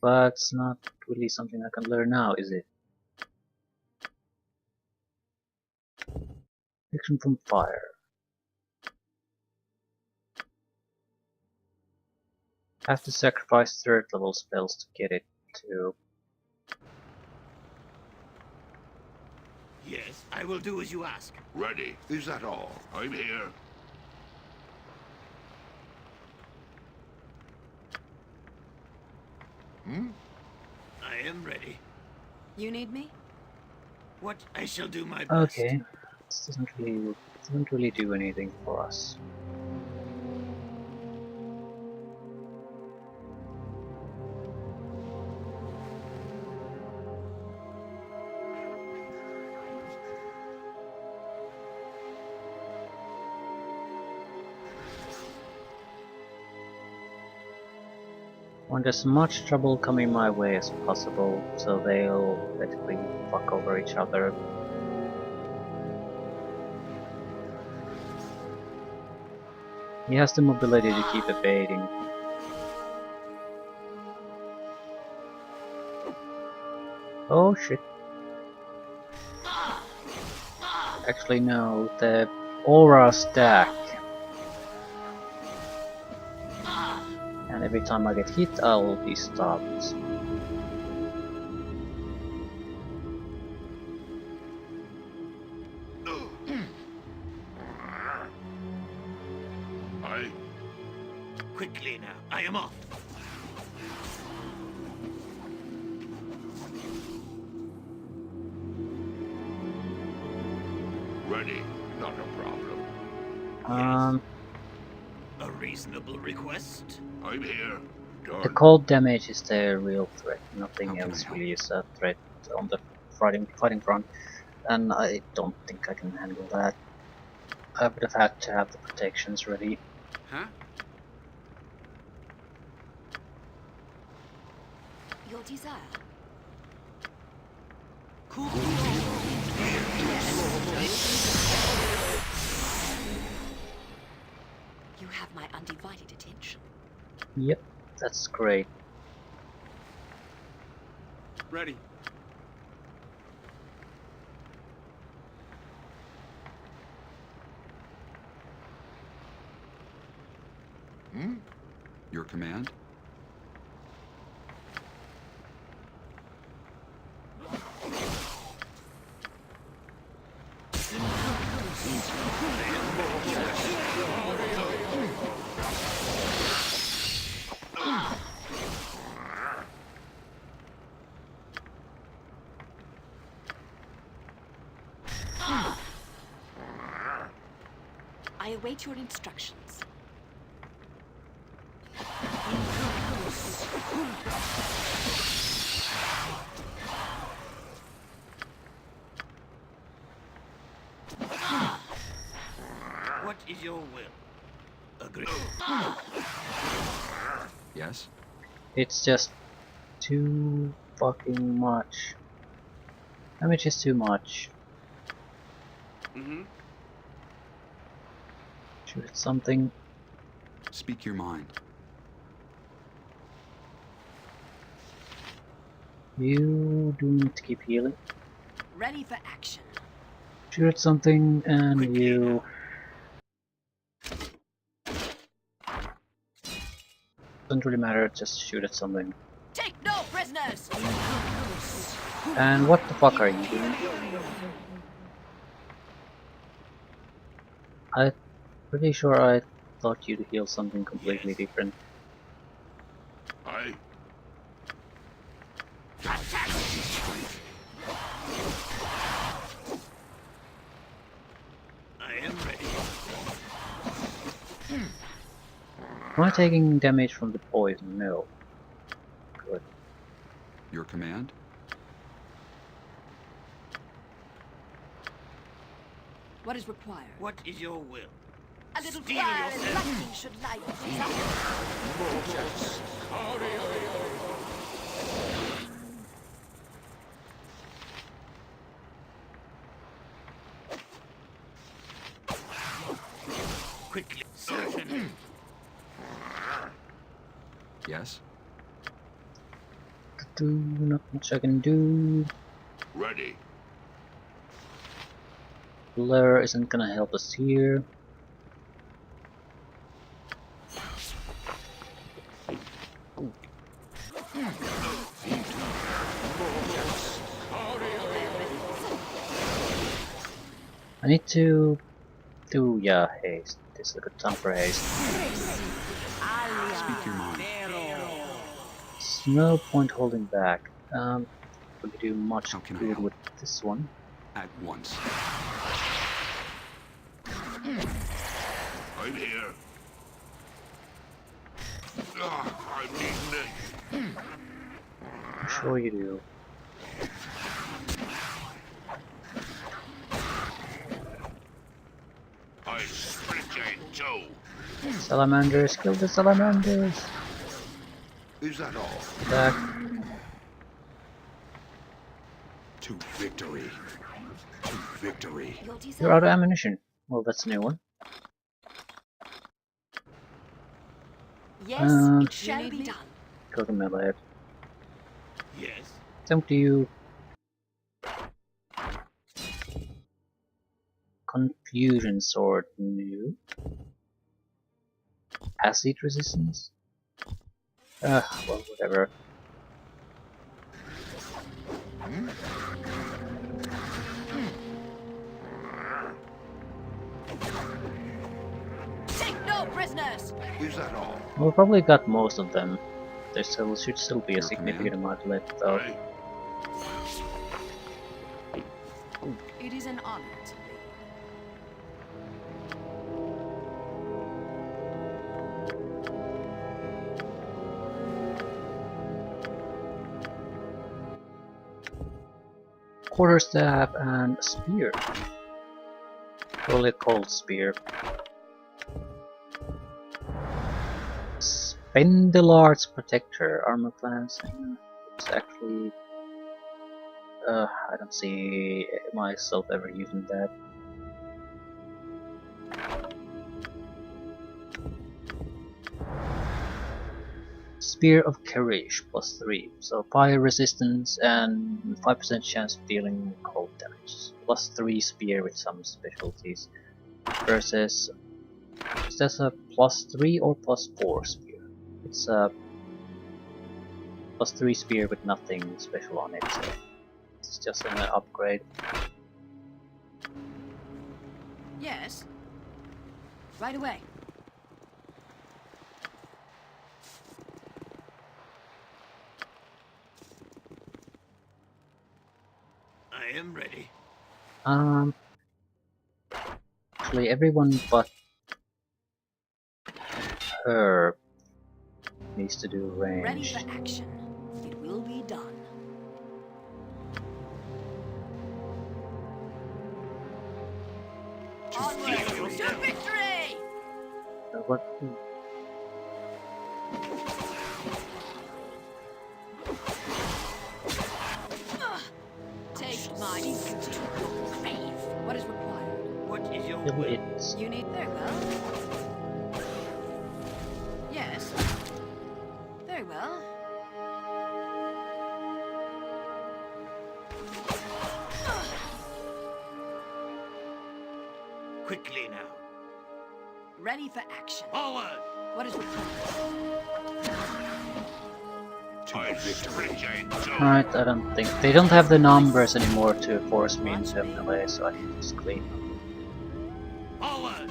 But it's not really something I can learn now, is it? Protection from fire. Have to sacrifice third level spells to get it too. Yes, I will do as you ask. Ready. Is that all? I'm here. I am ready. You need me? What I shall do my best. Okay. This doesn't really do anything for us. Want as much trouble coming my way as possible, so they'll basically fuck over each other. He has the mobility to keep evading. Oh shit. Actually no, the aura stack. And every time I get hit, I'll be stopped. Aye. Quickly now. I am off. Ready. Not a problem. Um, A reasonable request. I'm here. the Done. cold damage is the real threat. How Nothing can I else help? really is a threat on the fighting front, and I don't think I can handle that. I would have had to have the protections ready. Huh? Your desire. You have my undivided attention. Yep, that's great. Ready. Your command? I await your instructions. What is your will? Agree. Yes? It's just too fucking much. Damage is too much. Mm-hmm. Shoot at something. Speak your mind. You do need to keep healing. Ready for action. Shoot at something, and Quickly you. Doesn't really matter, just shoot at something. Take no prisoners! And what the fuck are you doing? I'm pretty sure I thought you'd heal something completely different. I. I am ready. Am I taking damage from the poison? No. Good. Your command? What is required? What is your will? A little Steel fire and yourself. lightning should light things up. Quickly. Certainly. Yes? Not much I can do. Ready. Blur isn't gonna help us here. I need to do, yeah, haste. This is a good time for haste. Speak your mind. There's no point holding back. We could do much How can I good help? with this one. At once. I'm here. I'm needing it. I'm sure you do. I'm split too. Salamanders, kill the salamanders! Is that all? Back. To victory. To victory. Your You're desire. out of ammunition. Well, that's a new one. Yes, Um, it shall be done. Go to melee. Yes. Jump to you. Confusion sword, new. Acid resistance? Well, whatever. Take no prisoners! Is that all? We probably got most of them. There should still be a Your significant command? amount left, though. I. It is an honor to quarterstaff, and a spear. Probably a cold spear. Spendelar's Protector, armor class. It's actually... I don't see myself ever using that. Spear of Courage, +3, so fire resistance and 5% chance of dealing cold damage. +3 spear with some specialties. Versus, is that a +3 or +4 spear? It's a +3 spear with nothing special on it, so it's just an upgrade. Yes. Right away. I am ready. Actually everyone but her needs to do Ready range. for action. It will be done. Onward to victory! What? Take my secret to your grave. What is required? What is your Kill will? it. You need very well. Yes. Very well. Quickly now. Ready for action. Forward! What is required? To victory. Right, I don't think they don't have the numbers anymore to force me into melee, so I can just clean them. Forward!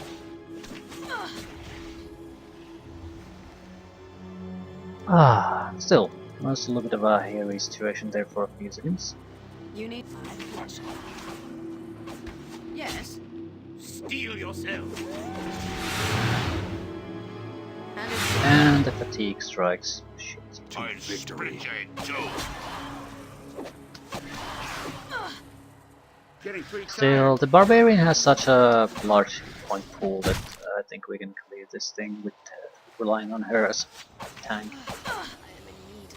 Still, it was a little bit of a hairy situation there for a few seconds. You need 5 flesh. Yes. Steel yourself! And it's And the fatigue strikes. Shit. To victory. Getting 3 Still, the barbarian has such a large point pool that I think we can clear this thing with relying on her as a tank.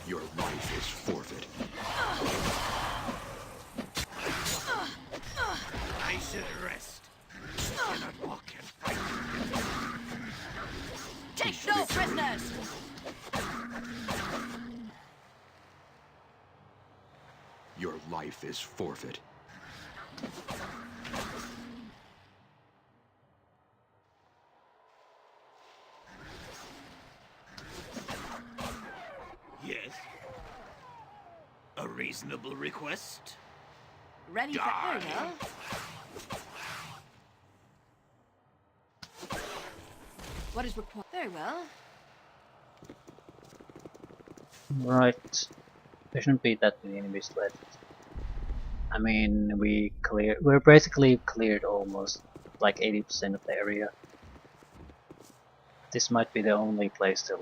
Your life is forfeit. I should rest. I cannot walk and fight. take no prisoners! Your life is forfeit. Yes. A reasonable request? Ready for very well. What is required? Very well. Right. There shouldn't be that many enemies left. I mean, we're basically cleared almost like 80% of the area. This might be the only place still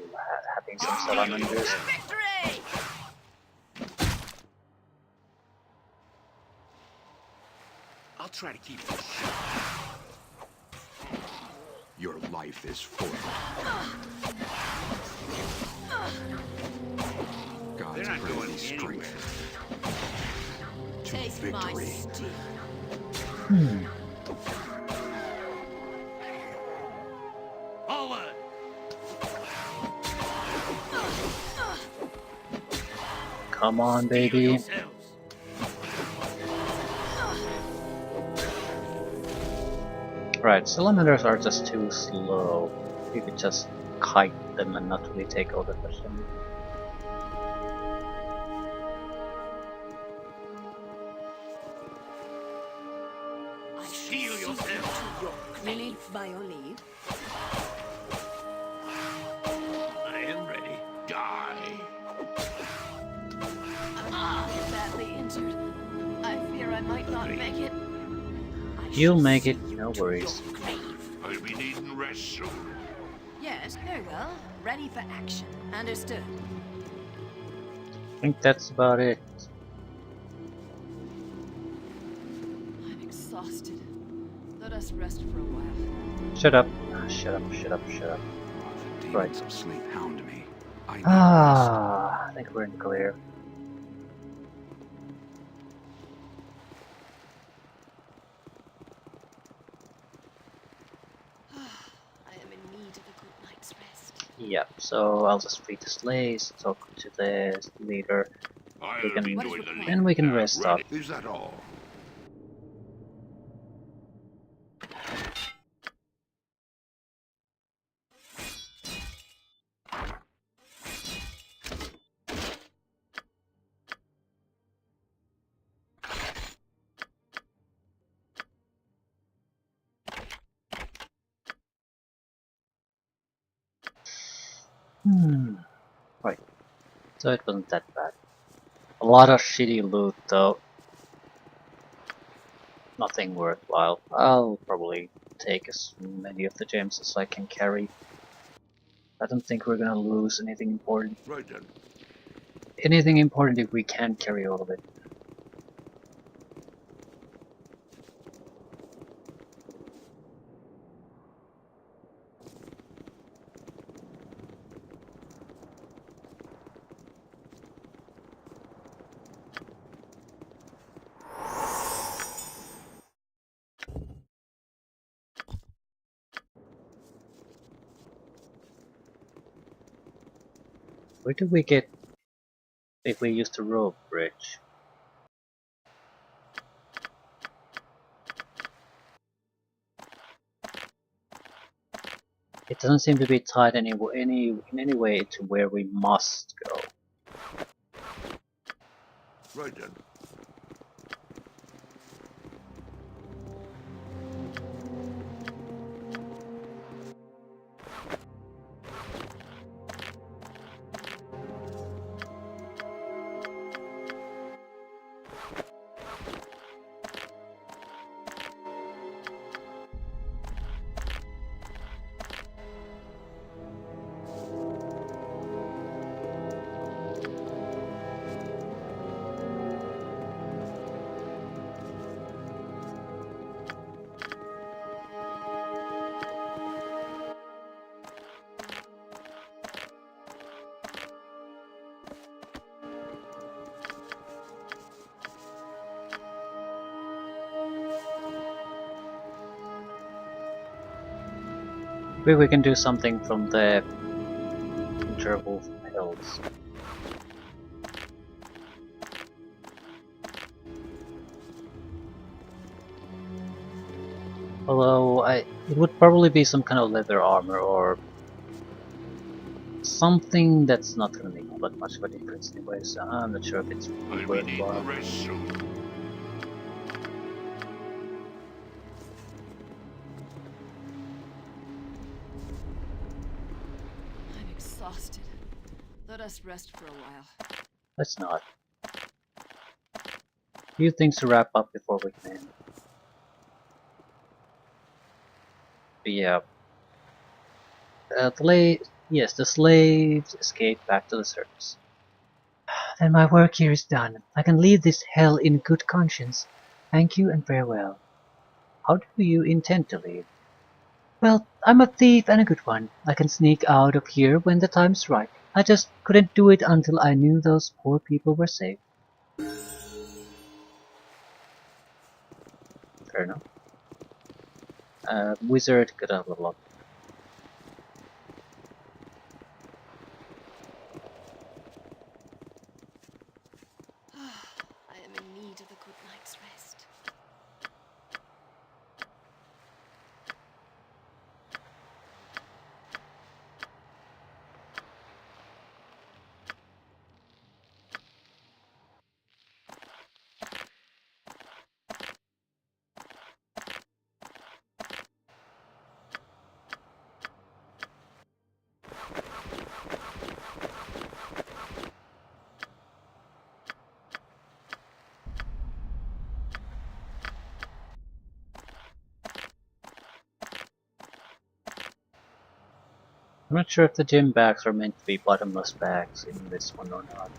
having some salamanders. Victory! I'll try to keep this. Your life is forfeit. God's They're not grant going me anywhere. strength. To Taste my victory. steel. Forward! Come on, Steel baby. yourselves. Right, salamanders are just too slow. You could just kite them and not really take all the them. I shall Steel see yourself. to your grave. You need by your leave. I am ready. Die! Badly injured. I fear I might not make it. I You'll shall make see it, you no to worries. your grave. I'll be needing rest soon. Yes, very well. Ready for action. Understood. I think that's about it. Let us rest for a while. Shut up. Shut up, shut up, shut up. The Right. demons of sleep hound me. I need rest. I think we're in the clear. I am in need of a good night's rest. Yep, so I'll just feed the slaves, talk to the leader, I'll we can- be What is doing the required? and we can leading. rest up. Ready? Is that all? Right, so it wasn't that bad. A lot of shitty loot though. Nothing worthwhile. I'll probably take as many of the gems as I can carry. I don't think we're gonna lose anything important. Right then. Anything important if we can carry all of it. Where do we get if we use the rope bridge? It doesn't seem to be tied in any way to where we must go. Right then. Maybe we can do something from the Interval Hills. Although it would probably be some kind of leather armor or something that's not gonna make all that much of a difference anyway, so I'm not sure if it's I'll be needing a worthwhile. rest soon. I'm exhausted. Let us rest for a while. Let's not. Few things to wrap up before we can. But yeah. Yes, the slaves escaped back to the surface. Then my work here is done. I can leave this hell in good conscience. Thank you and farewell. How do you intend to leave? Well, I'm a thief and a good one. I can sneak out of here when the time's right. I just couldn't do it until I knew those poor people were safe. Fair enough. Wizard, got a level up. I am in need of a good night's rest. I'm not sure if the gym bags are meant to be bottomless bags in this one or not.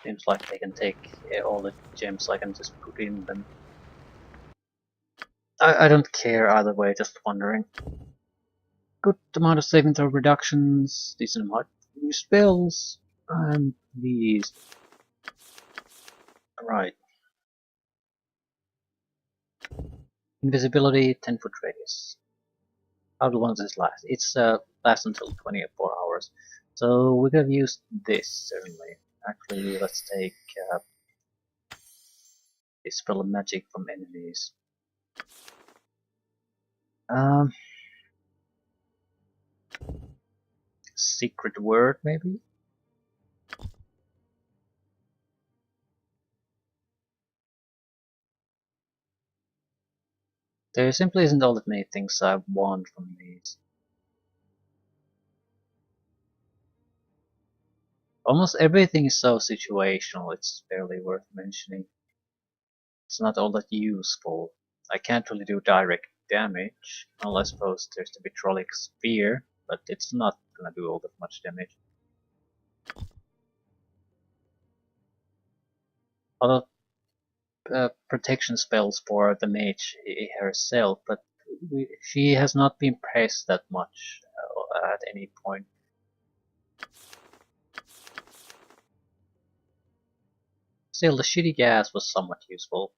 Seems like they can take all the gems I can just put in them. I don't care either way, just wondering. Good amount of saving throw reductions, decent amount of new spells, and these. Right. Invisibility, 10-foot radius. How long does this last? It's lasts until 24 hours. So we could have used this, certainly. Actually, let's take this spell of magic from enemies. Um, secret word, maybe? There simply isn't all that many things I want from these. Almost everything is so situational, it's barely worth mentioning. It's not all that useful. I can't really do direct damage, unless I suppose there's the vitrolic sphere, but it's not gonna do all that much damage. Although protection spells for the mage herself, but she has not been pressed that much at any point. Still, the shitty gas was somewhat useful.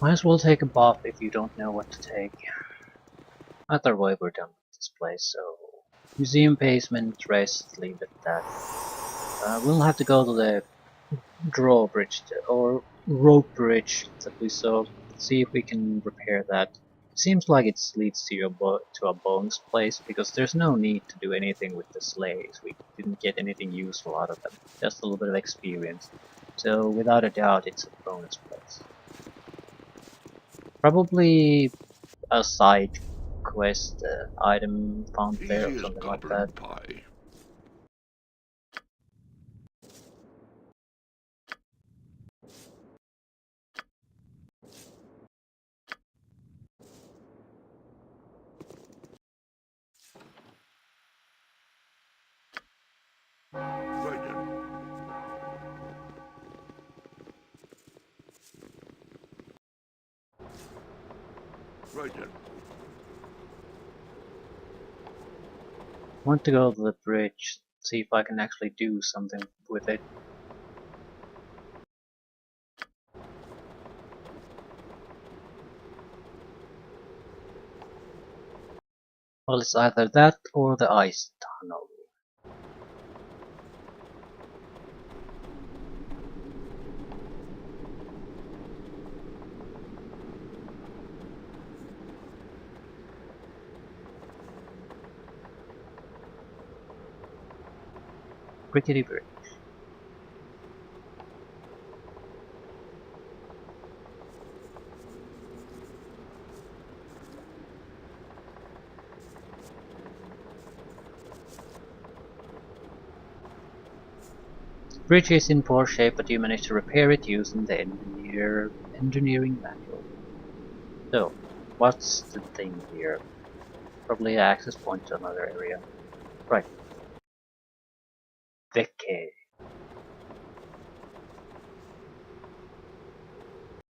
Might as well take a buff if you don't know what to take. Either way, we're done with this place, so museum basement, rest, leave it at that. We'll have to go to the drawbridge or rope bridge that we saw. See if we can repair that. It seems like it leads to a bonus place because there's no need to do anything with the slaves. We didn't get anything useful out of them, just a little bit of experience. So without a doubt, it's a bonus place. Probably a side quest item found there or Easy as something like goblin that. pie. Right then. Right then. I want to go to the bridge, see if I can actually do something with it. Well, it's either that or the ice tunnel. Rickety bridge. Bridge is in poor shape, but you managed to repair it using the engineering manual. So, what's the thing here? Probably an access point to another area. Right. The cave.